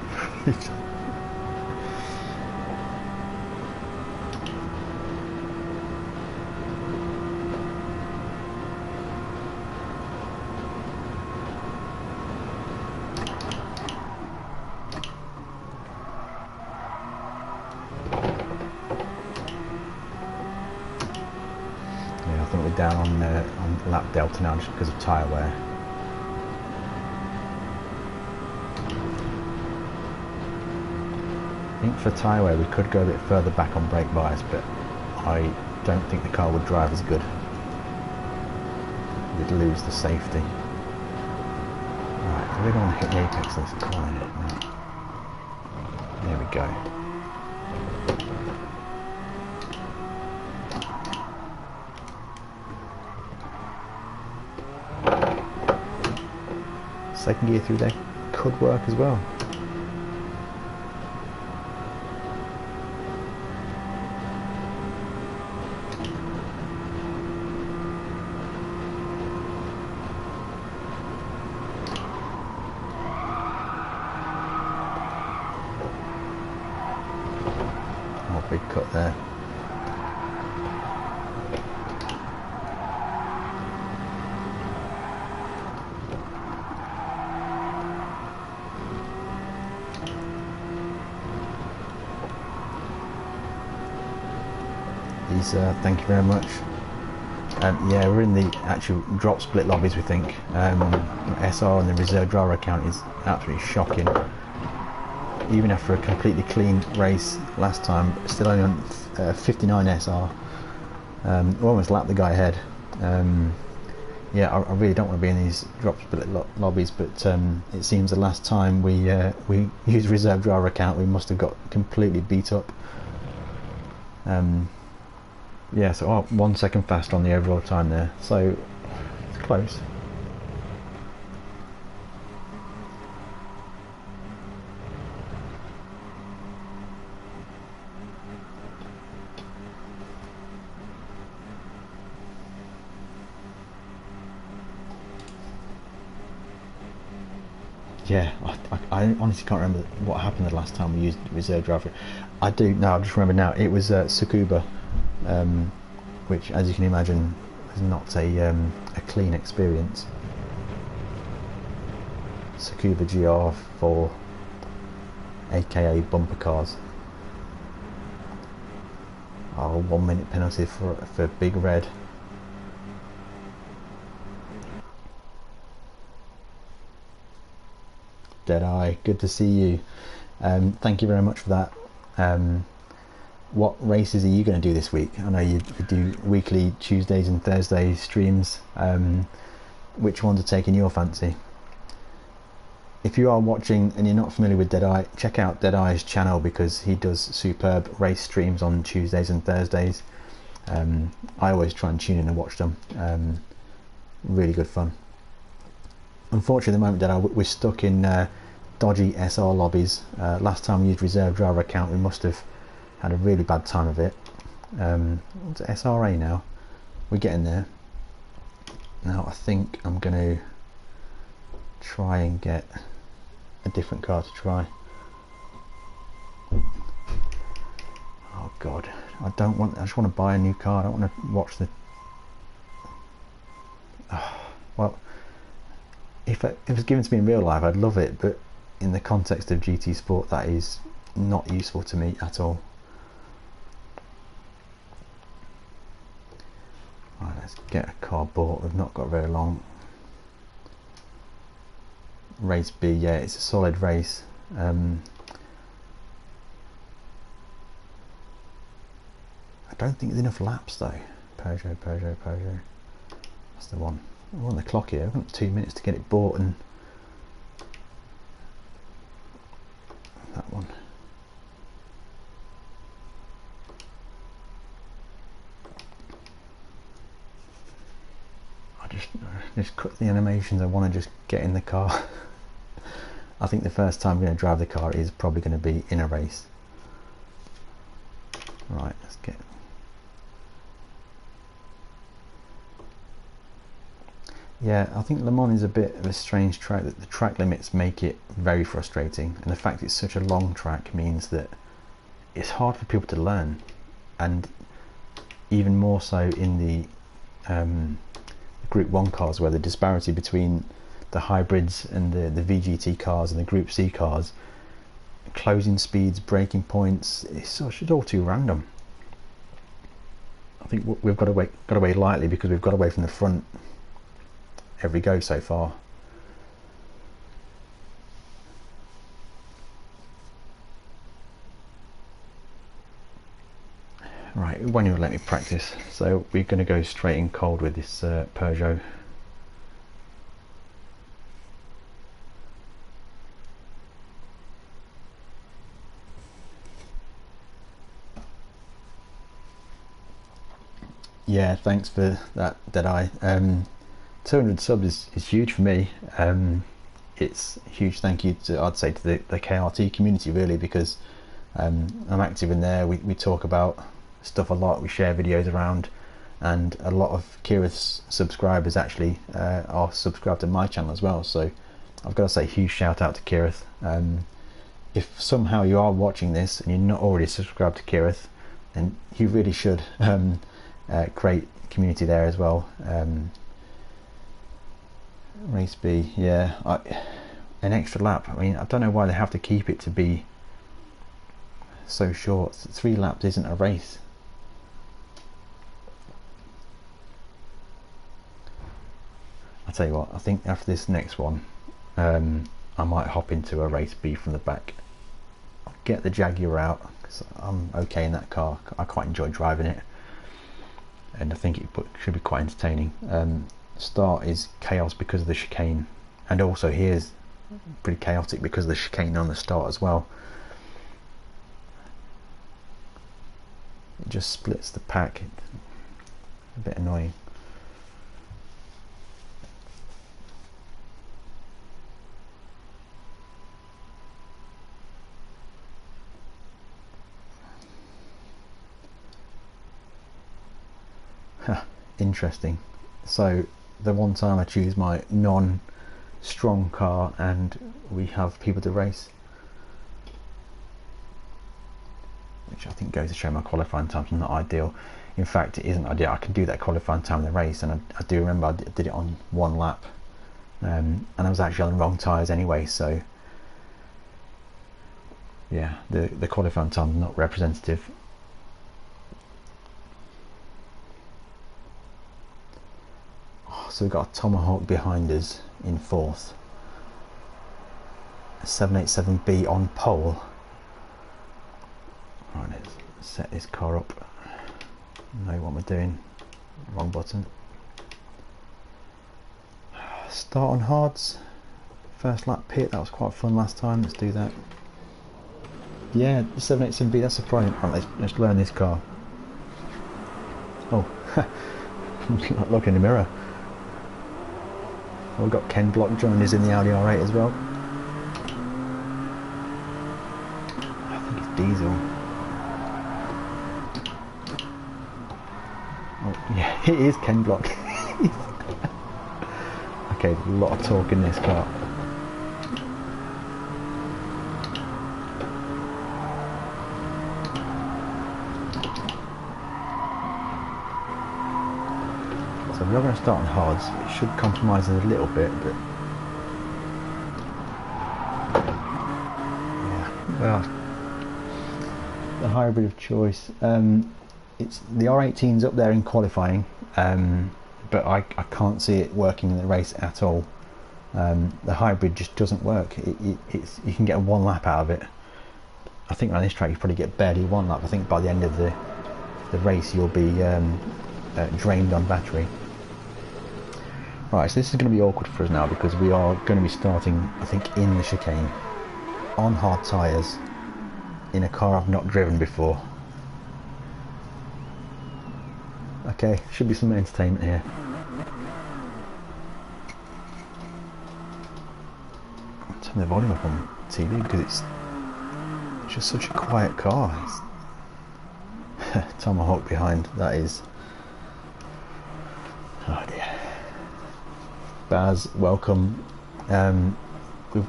Yeah, I think we're down on lap delta now just because of tyre wear. I think for tyre wear we could go a bit further back on brake bias, but I don't think the car would drive as good. We'd lose the safety. Right, I really don't want to hit the apex of this corner here. Right. There we go. Second gear through there could work as well. Oh, big cut there. Thank you very much. Yeah, we're in the actual drop split lobbies, we think. SR and the reserve driver account is absolutely shocking. Even after a completely clean race last time, still only on 59 SR. We almost lapped the guy ahead. Yeah, I really don't want to be in these drop split lobbies, but it seems the last time we used reserve driver account, we must have got completely beat up. Yeah, so 1 second faster on the overall time there, so it's close. Yeah, I honestly can't remember what happened the last time we used reserve driver. I do, no, I just remember now, it was Tsukuba. Which, as you can imagine, is not a clean experience. Tsukuba GR4, aka bumper cars. Oh, 1 minute penalty for Big Red. Deadeye, good to see you. Thank you very much for that. what races are you going to do this week? I know you do weekly Tuesdays and Thursdays streams. Which ones are taking your fancy? If you are watching and you're not familiar with Deadeye, check out Deadeye's channel because he does superb race streams on Tuesdays and Thursdays. I always try and tune in and watch them. Really good fun. Unfortunately, at the moment, Deadeye, we're stuck in dodgy SR lobbies. Last time we used reserve driver account, we must have had a really bad time of it. What's it, SRA now? We're getting there. Now I think I'm going to try and get a different car to try. Oh god, I just want to buy a new car. I don't want to watch the well, if it was given to me in real life I'd love it, but in the context of GT Sport that is not useful to me at all. Right, let's get a car bought. We've not got very long. Race B, yeah, it's a solid race. I don't think there's enough laps though. Peugeot. That's the one. We're on the clock here. I've got 2 minutes to get it bought, and that one. I just cut the animations. I want to just get in the car. I think the first time I'm going to drive the car is probably going to be in a race. Right, let's get. Yeah, I think LeMans is a bit of a strange track. That the track limits make it very frustrating, and the fact it's such a long track means that it's hard for people to learn, and even more so in the Group 1 cars, where the disparity between the hybrids and the VGT cars and the Group C cars, closing speeds, braking points, it's all too random. I think we've got away lightly because we've got away from the front every go so far. Right, it won't even let me practice, so we're going to go straight in cold with this Peugeot. Yeah, thanks for that, Deadeye. 200 subs is huge for me. It's a huge thank you to, I'd say, to the KRT community really, because I'm active in there. We talk about stuff a lot, we share videos around, and a lot of Kira's subscribers actually are subscribed to my channel as well, so I've got to say huge shout out to Kirath. If somehow you are watching this and you're not already subscribed to Kirath, then you really should. Great community there as well. Race B, yeah, an extra lap. I mean, I don't know why they have to keep it to be so short. 3 laps isn't a race. I'll tell you what, I think after this next one I might hop into a race B from the back. I'll get the Jaguar out because I'm okay in that car. I quite enjoy driving it, and I think it should be quite entertaining. Start is chaos because of the chicane, and also here's pretty chaotic because of the chicane on the start as well. It just splits the pack. A bit annoying. Interesting. So the one time I choose my non-strong car and we have people to race, which I think goes to show my qualifying times are not ideal. In fact, it isn't ideal. I can do that qualifying time in the race, and I do remember I did it on 1 lap, and I was actually on the wrong tyres anyway, so yeah, the qualifying time is not representative. So we've got a Tomahawk behind us in 4th, a 787B on pole. Right, let's set this car up. Know what we're doing. Wrong button. Start on hards. First lap pit, that was quite fun last time. Let's do that. Yeah, the 787B, that's surprising. Right, let's learn this car. Oh, look in the mirror. Oh, we've got Ken Block joining us in the Audi R8 as well. I think it's diesel. Oh, yeah, it is Ken Block. Okay, a lot of torque in this car. So we're going to start on hards. It should compromise a little bit, but yeah, well, the hybrid of choice. It's the R18's up there in qualifying, but I can't see it working in the race at all. The hybrid just doesn't work. It's you can get one lap out of it. I think on this track you probably get barely one lap. I think by the end of the race you'll be drained on battery. Right, so this is going to be awkward for us now because we are going to be starting, I think, in the chicane on hard tyres in a car I've not driven before. Okay, should be some entertainment here. I'll turn the volume up on TV because it's just such a quiet car. Tomahawk behind, that is. Oh dear. Baz, welcome.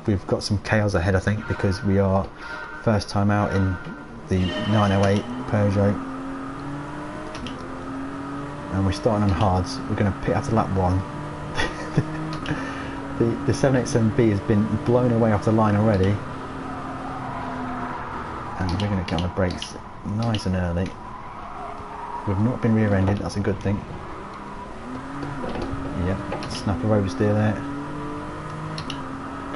We've got some chaos ahead, I think, because we are first time out in the 908 Peugeot. And we're starting on hards. We're going to pit after lap 1. the 787B has been blown away off the line already, and we're going to get on the brakes nice and early. We've not been rear-ended, that's a good thing. Yep, snap of oversteer there.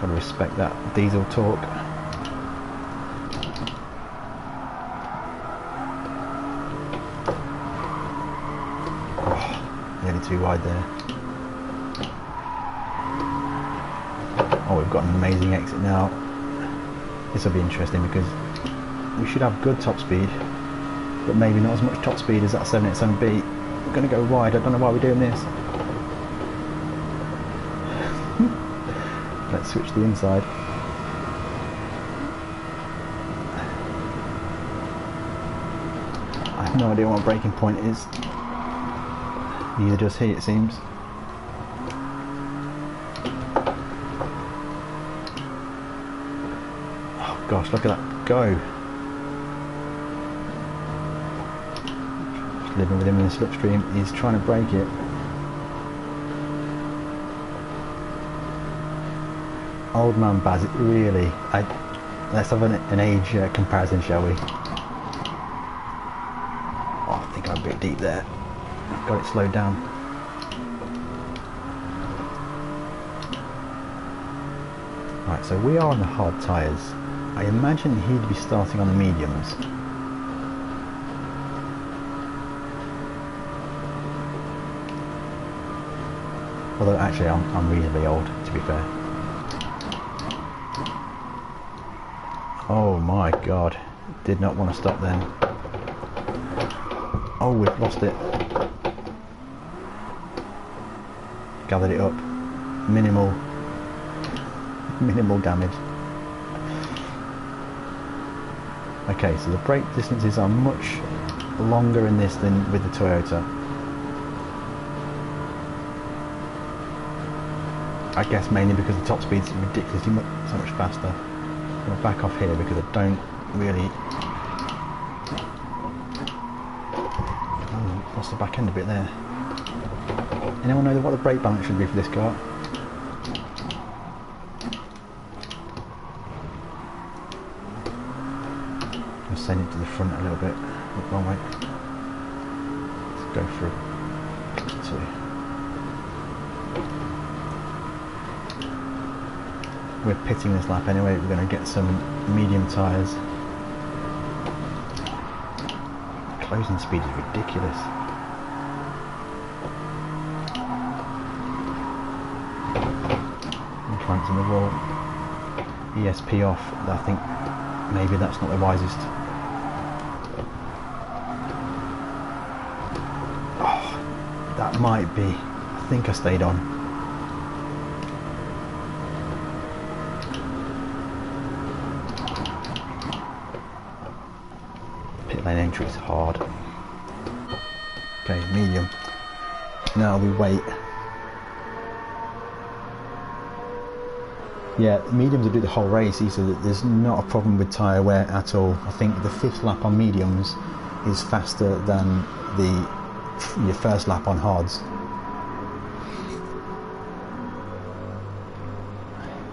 Got to respect that diesel torque. Nearly too wide there. Oh, we've got an amazing exit now. This will be interesting because we should have good top speed, but maybe not as much top speed as that 787B. We're going to go wide. I don't know why we're doing this. Let's switch the inside. I have no idea what braking point is. Neither does he, it seems. Oh gosh, look at that go. Just living with him in the slipstream. He's trying to brake it. Old man Baz, it really. Let's have an age comparison, shall we? Oh, I think I'm a bit deep there. Got it slowed down. Right, so we are on the hard tyres. I imagine he'd be starting on the mediums. Although actually I'm reasonably old, to be fair. Oh my god, did not want to stop then. Oh, we've lost it. Gathered it up. Minimal damage. Okay, so the brake distances are much longer in this than with the Toyota. I guess mainly because the top speed's ridiculously so much faster. I'm going to back off here because I don't really... Oh, lost the back end a bit there. Anyone know what the brake balance should be for this car? I'll send it to the front a little bit. Look, wrong way. Let's go for a 2. We're pitting this lap anyway. We're going to get some medium tyres. closing speed is ridiculous. Front in the wall. ESP off. I think maybe that's not the wisest. Oh, that might be. I think I stayed on. Pit lane entry is hard. Okay, medium. Now we wait. Yeah, mediums will do the whole race, so there's not a problem with tyre wear at all. I think the 5th lap on mediums is faster than your first lap on hards.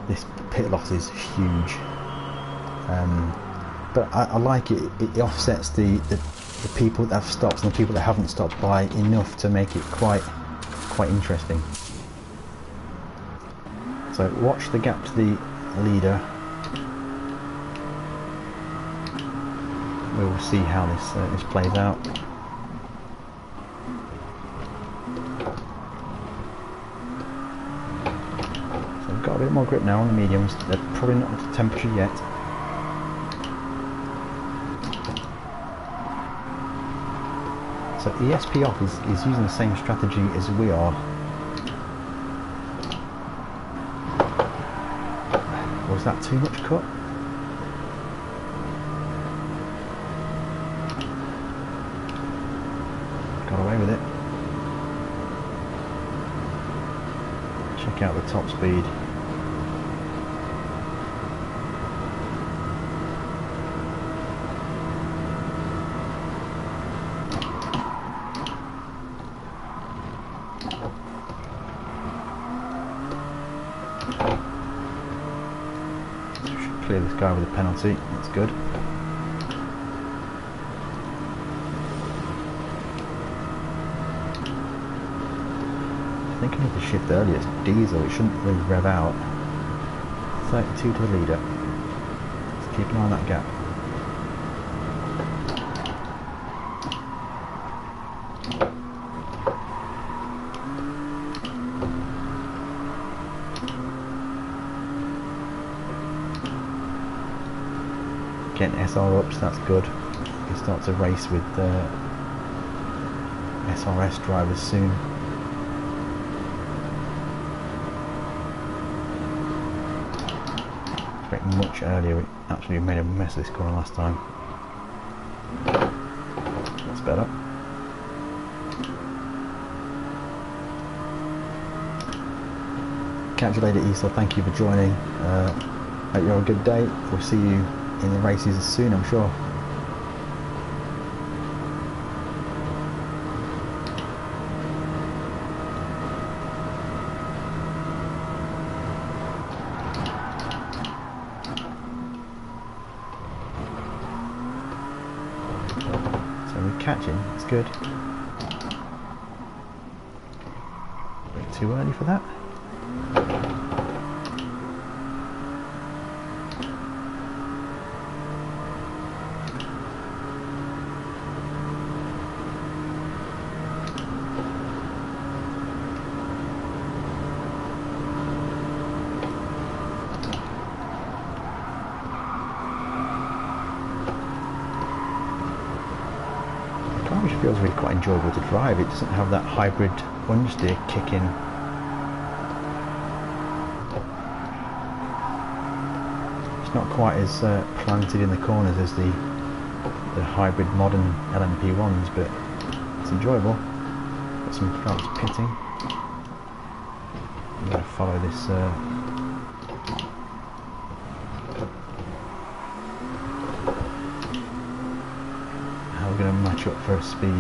This pit loss is huge, but I like it. It offsets the people that have stopped and the people that haven't stopped by enough to make it quite interesting. So watch the gap to the leader. We will see how this plays out. So I've got a bit more grip now on the mediums. They're probably not at the temperature yet. So ESP off is using the same strategy as we are. Was that too much cut? Got away with it. Check out the top speed. Clear this guy with a penalty, that's good. I think I need to shift earlier, it's diesel, it shouldn't really rev out. 32 to the leader. Let's keep an eye on that gap. Getting SR ups, that's good. We can start to race with SRS drivers soon. Expecting much earlier. We absolutely made a mess of this corner last time. That's better. Catch you later, Issa. Thank you for joining. Hope you have a good day. We'll see you in the races soon, I'm sure. So we're catching, it's good. A bit too early for that. Which feels really quite enjoyable to drive. It doesn't have that hybrid understeer kick in. It's not quite as planted in the corners as the hybrid modern LMP ones, but it's enjoyable. Got some France pitting. I'm going to follow this. We're going to match up for speed. I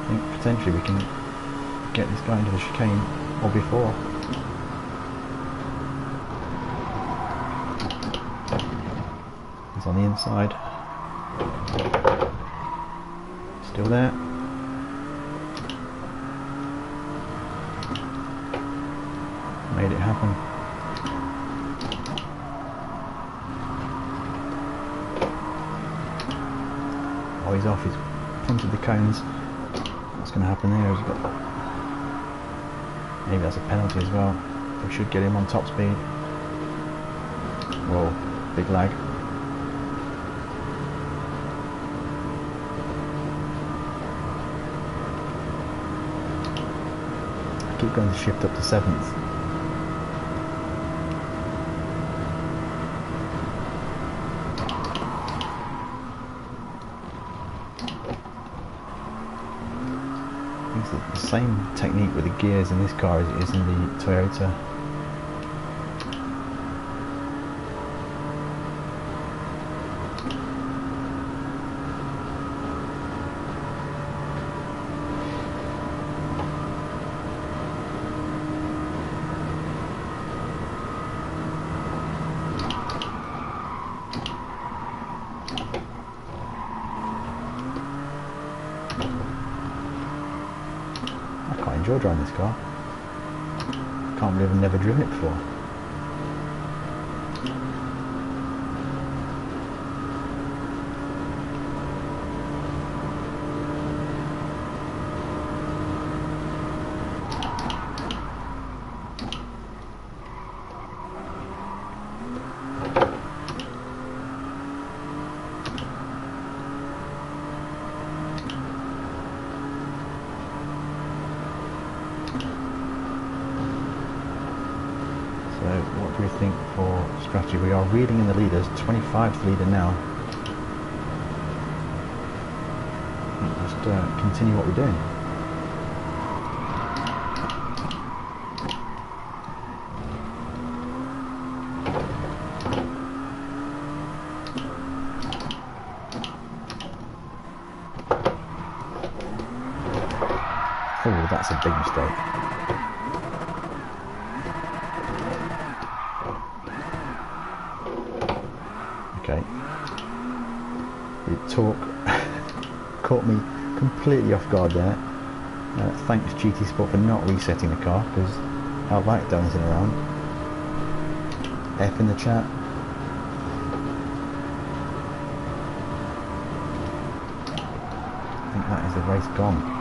think potentially we can get this guy into the chicane or before. He's on the inside. Still there. Made it happen. Oh he's off. He's punted the cones. What's going to happen there? Maybe that's a penalty as well. We should get him on top speed. Whoa, big lag. I keep going to shift up to 7th. It's the same technique with the gears in this car as it is in the Toyota. I enjoy driving this car. Can't believe I've never driven it before. What do we think for strategy? We are reeling in the leaders, 25th leader now. Just continue what we're doing. Oh, that's a big mistake. Okay. The torque caught me completely off guard there. Thanks GT Sport for not resetting the car, because I like dancing around. F in the chat. I think that is the race gone.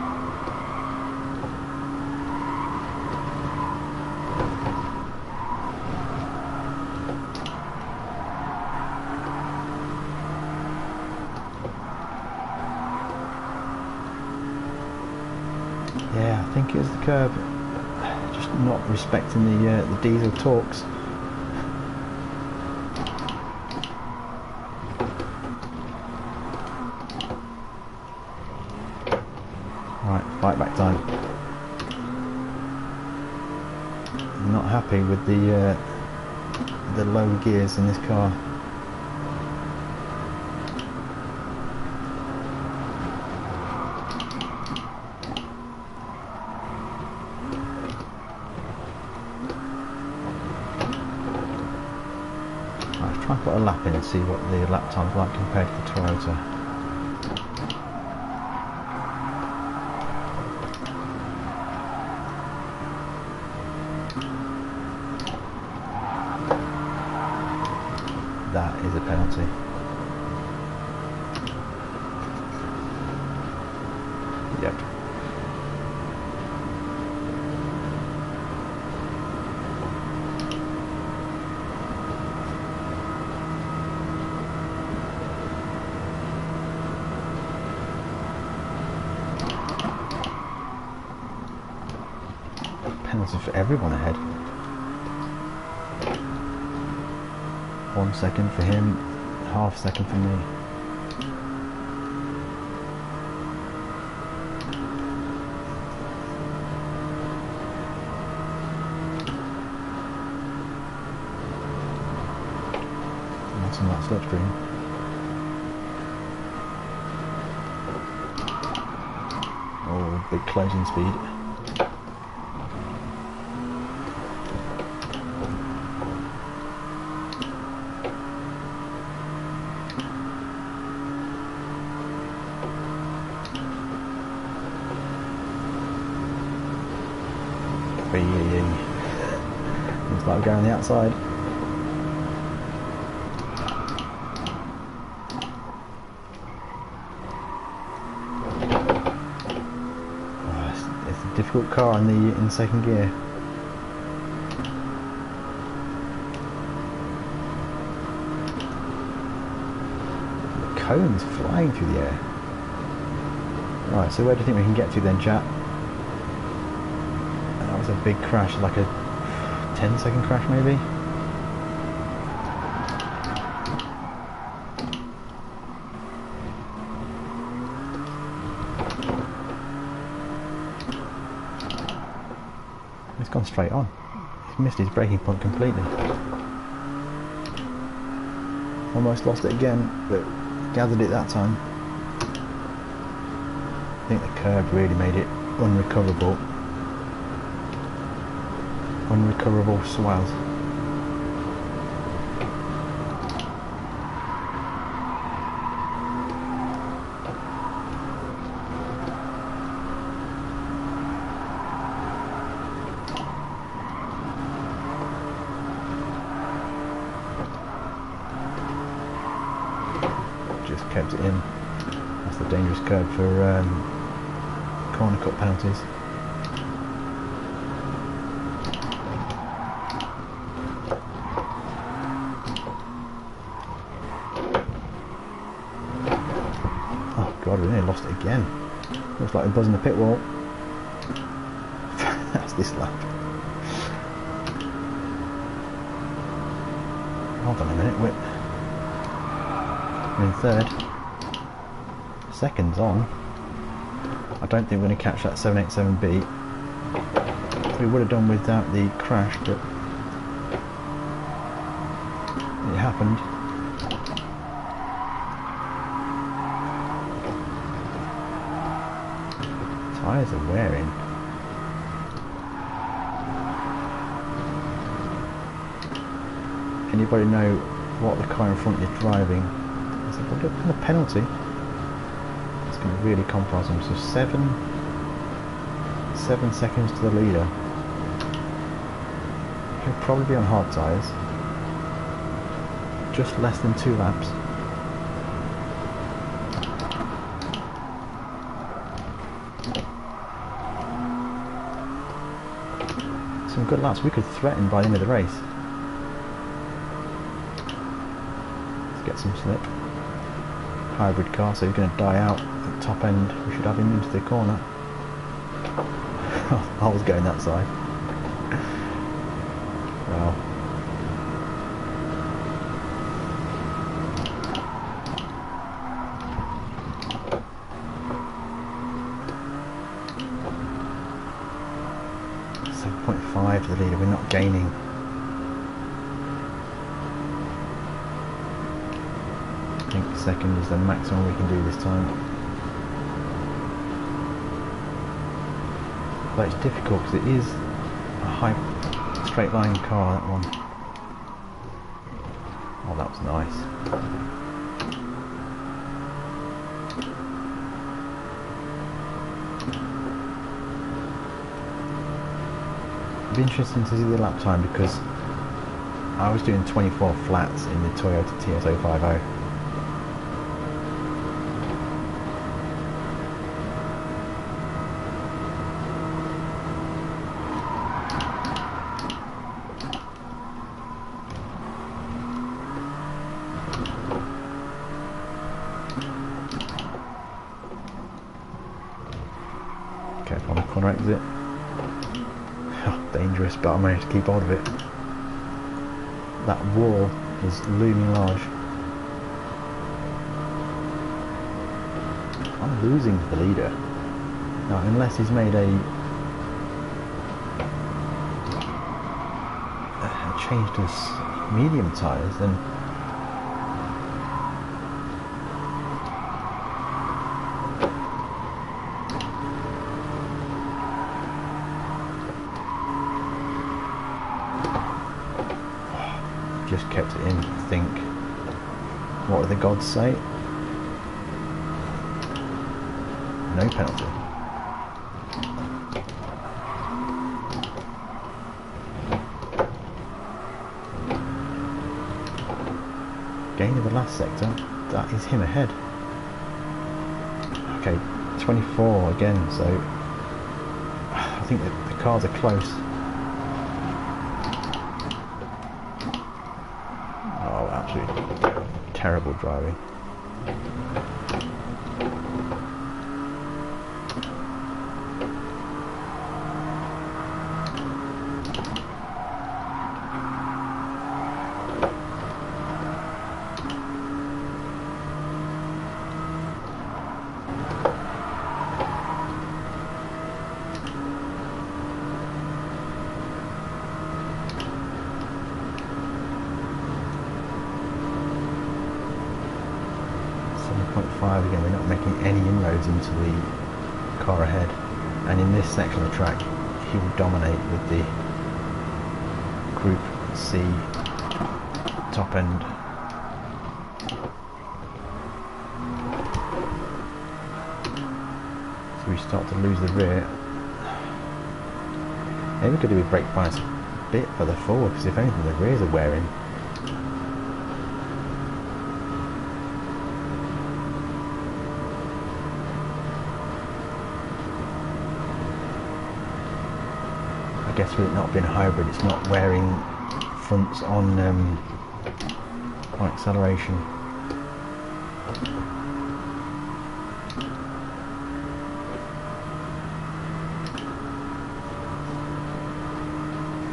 Yeah, I think it was the curb, just not respecting the diesel torques. Right, fight back time. I'm not happy with the low gears in this car. Try and put a lap in and see what the lap time's like compared to the Toyota. That is a penalty. Yep. Penalty for everyone ahead. 1 second for him, half second for me. Not on that slipstream. Oh, big closing speed. Looks like we're going the outside. difficult car in second gear. The cone's flying through the air. Right, so where do you think we can get to then, chat? That was a big crash, like a 10-second crash maybe? It's gone straight on. He's missed his braking point completely. Almost lost it again, but gathered it that time. I think the curb really made it unrecoverable. Unrecoverable swaz. Just kept it in. That's the dangerous curb for corner cut penalties. Oh god, we nearly lost it again. Looks like we're buzzing the pit wall. That's this lap. Hold on a minute, we're in third. Seconds on. I don't think we're going to catch that 787B. We would have done without the crash, but it happened. Tyres are wearing. Anybody know what the car in front is driving? Is it a penalty? It's going to really compromise him. So 7 seconds to the leader. He'll probably be on hard tyres. Just less than 2 laps. Some good laps. We could threaten by the end of the race. Let's get some slip. Hybrid car, so he's going to die out at the top end. We should have him into the corner. I was going that side. Wow. .5 to the leader, we're not gaining. I think second is the maximum we can do this time. But it's difficult because it is a high straight line car, that one. Oh, that was nice. It'd be interesting to see the lap time because I was doing 24 flats in the Toyota TS050. Careful on the corner exit. Oh, dangerous, but I managed to keep hold of it. That wall was looming large. I'm losing the leader. Now, unless he's made a change to his medium tyres, then just kept it in, I think. What do the gods say? No penalty. Gain of the last sector, that is him ahead. Okay, 24 again, so think that the cars are close. Oh, absolutely terrible driving. Again, we're not making any inroads into the car ahead, and in this section of the track he will dominate with the Group C top end. So we start to lose the rear. Maybe we could do with brake bias a bit further forward, because if anything the rears are wearing. I guess with it not being a hybrid, it's not wearing fronts on acceleration.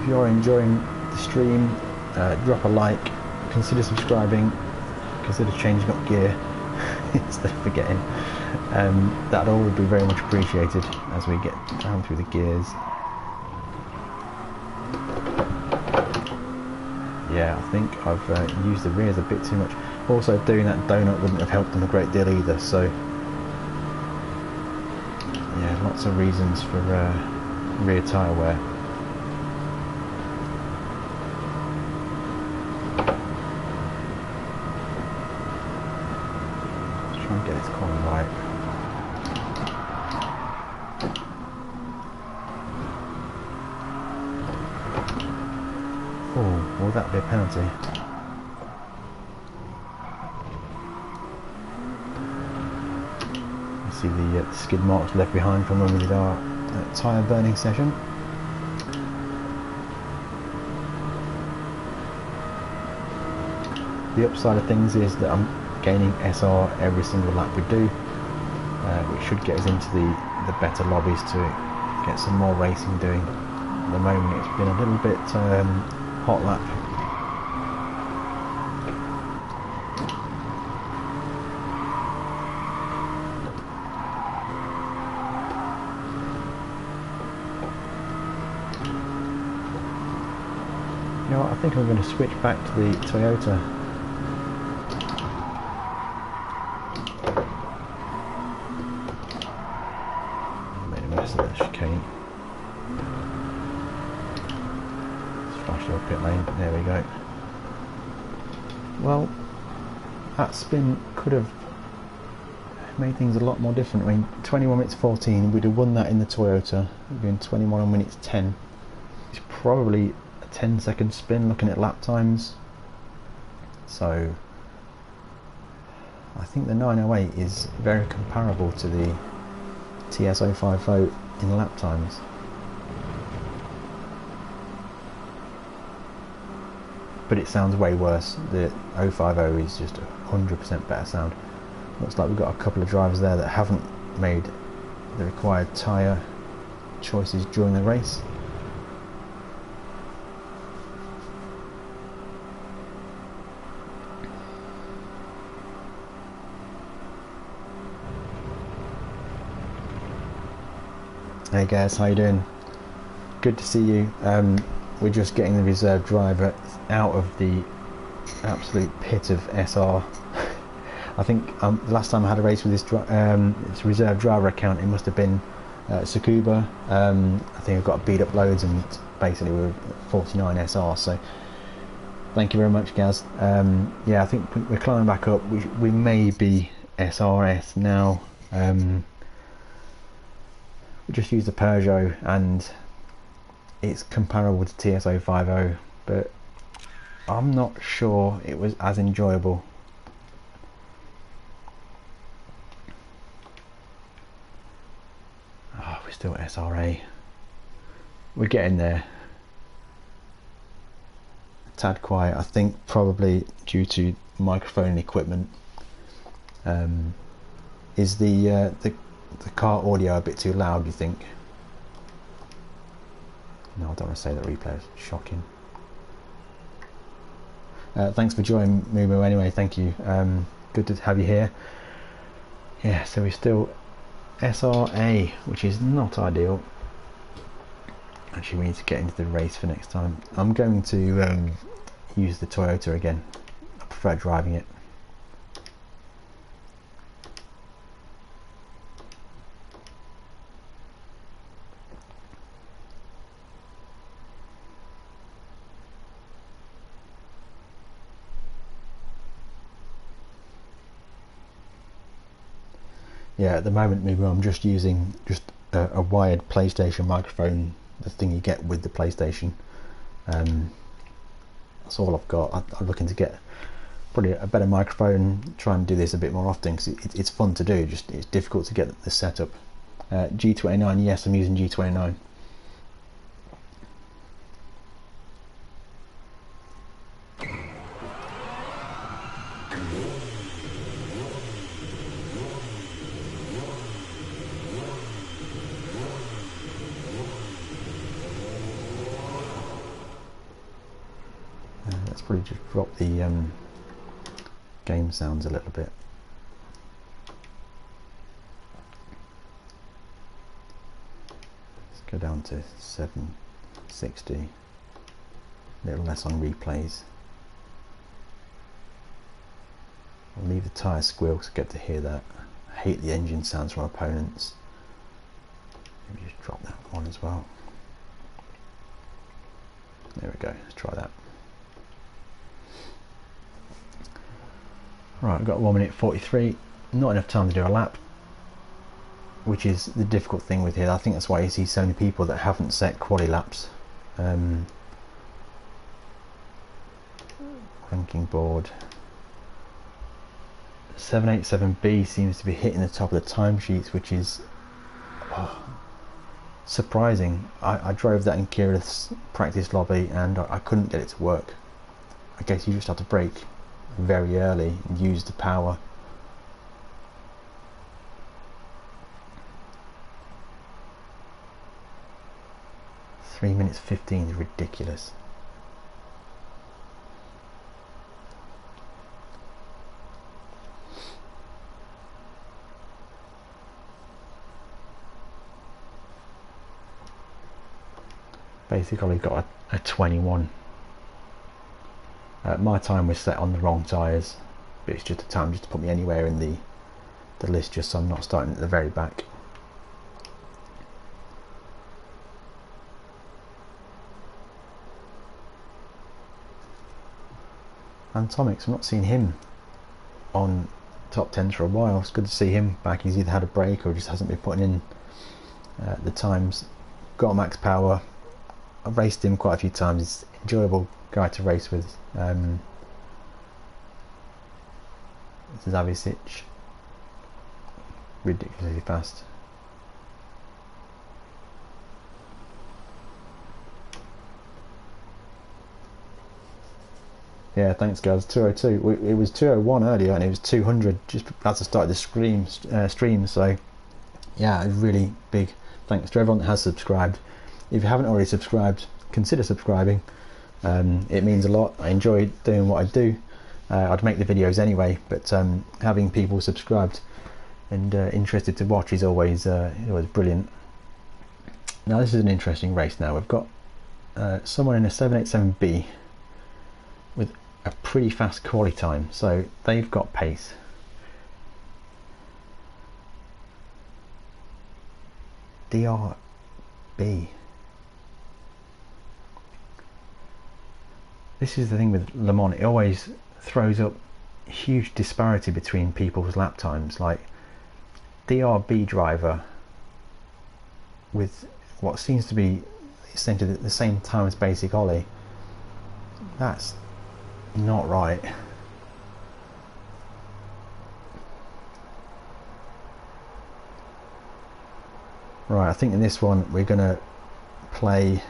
If you're enjoying the stream, drop a like, consider subscribing, consider changing up gear instead of forgetting. That all would be very much appreciated as we get down through the gears. Yeah, I think I've used the rears a bit too much. Also, doing that donut wouldn't have helped them a great deal either, so yeah, lots of reasons for rear tyre wear. Let's try and get this corner right. Oh, will that be a penalty? You see the skid marks left behind from when we did our tyre burning session. The upside of things is that I'm gaining SR every single lap we do, which should get us into the better lobbies to get some more racing doing. At the moment it's been a little bit hot lap. You know what, I think I'm going to switch back to the Toyota. I made a mess of that chicane. Pit lane, there we go. Well, that spin could have made things a lot more different. I mean, 21 minutes 14, we'd have won that in the Toyota. We'd been 21 minutes 10. It's probably a 10-second spin looking at lap times. So I think the 908 is very comparable to the TS050 in lap times. But it sounds way worse. The 050 is just 100% better sound. Looks like we've got a couple of drivers there that haven't made the required tyre choices during the race. Hey guys, how you doing? Good to see you. We're just getting the reserve driver out of the absolute pit of SR. I think the last time I had a race with this reserve driver account, it must have been Tsukuba. I think I've got beat up loads and basically we're 49 SR, so thank you very much, Gaz. Yeah, I think we're climbing back up. We may be SRS now. We just used the Peugeot and it's comparable to TS050, but I'm not sure it was as enjoyable. Oh, we're still SRA. we're getting there. A tad quiet, I think, probably due to microphone and equipment. Is the car audio a bit too loud, do you think? No, I don't want to say that replay is shocking. Thanks for joining, Mumu, anyway, thank you. Good to have you here. Yeah, so we're still SRA, which is not ideal. Actually, we need to get into the race for next time. I'm going to use the Toyota again. I prefer driving it. Yeah, at the moment, maybe I'm just using a wired PlayStation microphone, the thing you get with the PlayStation. That's all I've got. I'm looking to get probably a better microphone, try and do this a bit more often, because it's fun to do, just it's difficult to get the setup. G29, yes, I'm using G29. Let's probably just drop the game sounds a little bit. Let's go down to 760, a little less on replays. I'll leave the tyre squeal because I get to hear that. I hate the engine sounds from opponents. Maybe just drop that one as well. There we go, let's try that. Right, I've got 1 minute 43, not enough time to do a lap, which is the difficult thing with here. I think that's why you see so many people that haven't set quali laps. Ranking board. 787B seems to be hitting the top of the timesheets, which is surprising. I drove that in Kira's practice lobby and I couldn't get it to work. I guess you just have to brake very early and use the power. Three minutes 15 is ridiculous. Basically got a 21. My time was set on the wrong tyres, but it's just a time just to put me anywhere in the list, just so I'm not starting at the very back. And Tomix, I've not seen him on top 10s for a while. It's good to see him back. He's either had a break or just hasn't been putting in the times. Got max power. I've raced him quite a few times. He's an enjoyable guy to race with. This is Avicic. Ridiculously fast. Yeah, thanks guys. 202. It was 201 earlier and it was 200 just as I started the stream. So yeah, a really big thanks to everyone that has subscribed. If you haven't already subscribed, consider subscribing. It means a lot. I enjoy doing what I do. I'd make the videos anyway, but having people subscribed and interested to watch is always brilliant. Now this is an interesting race. Now we've got someone in a 787B with a pretty fast quali time, so they've got pace. DRB. This is the thing with LeMans, it always throws up huge disparity between people's lap times. Like DRB driver with what seems to be essentially the same time as basic ollie, that's not right. Right, I think in this one we're going to play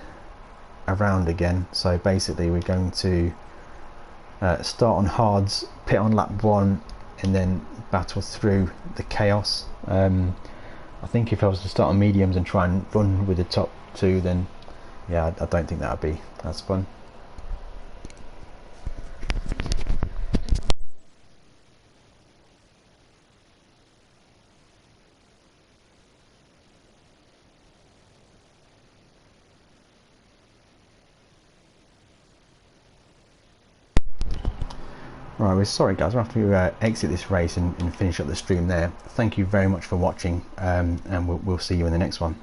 around again. So basically we're going to start on hards, pit on lap 1, and then battle through the chaos. I think if I was to start on mediums and try and run with the top 2, then yeah, I don't think that would be as fun. Right, we're sorry guys, we'll have to exit this race and finish up the stream there. Thank you very much for watching, and we'll see you in the next one.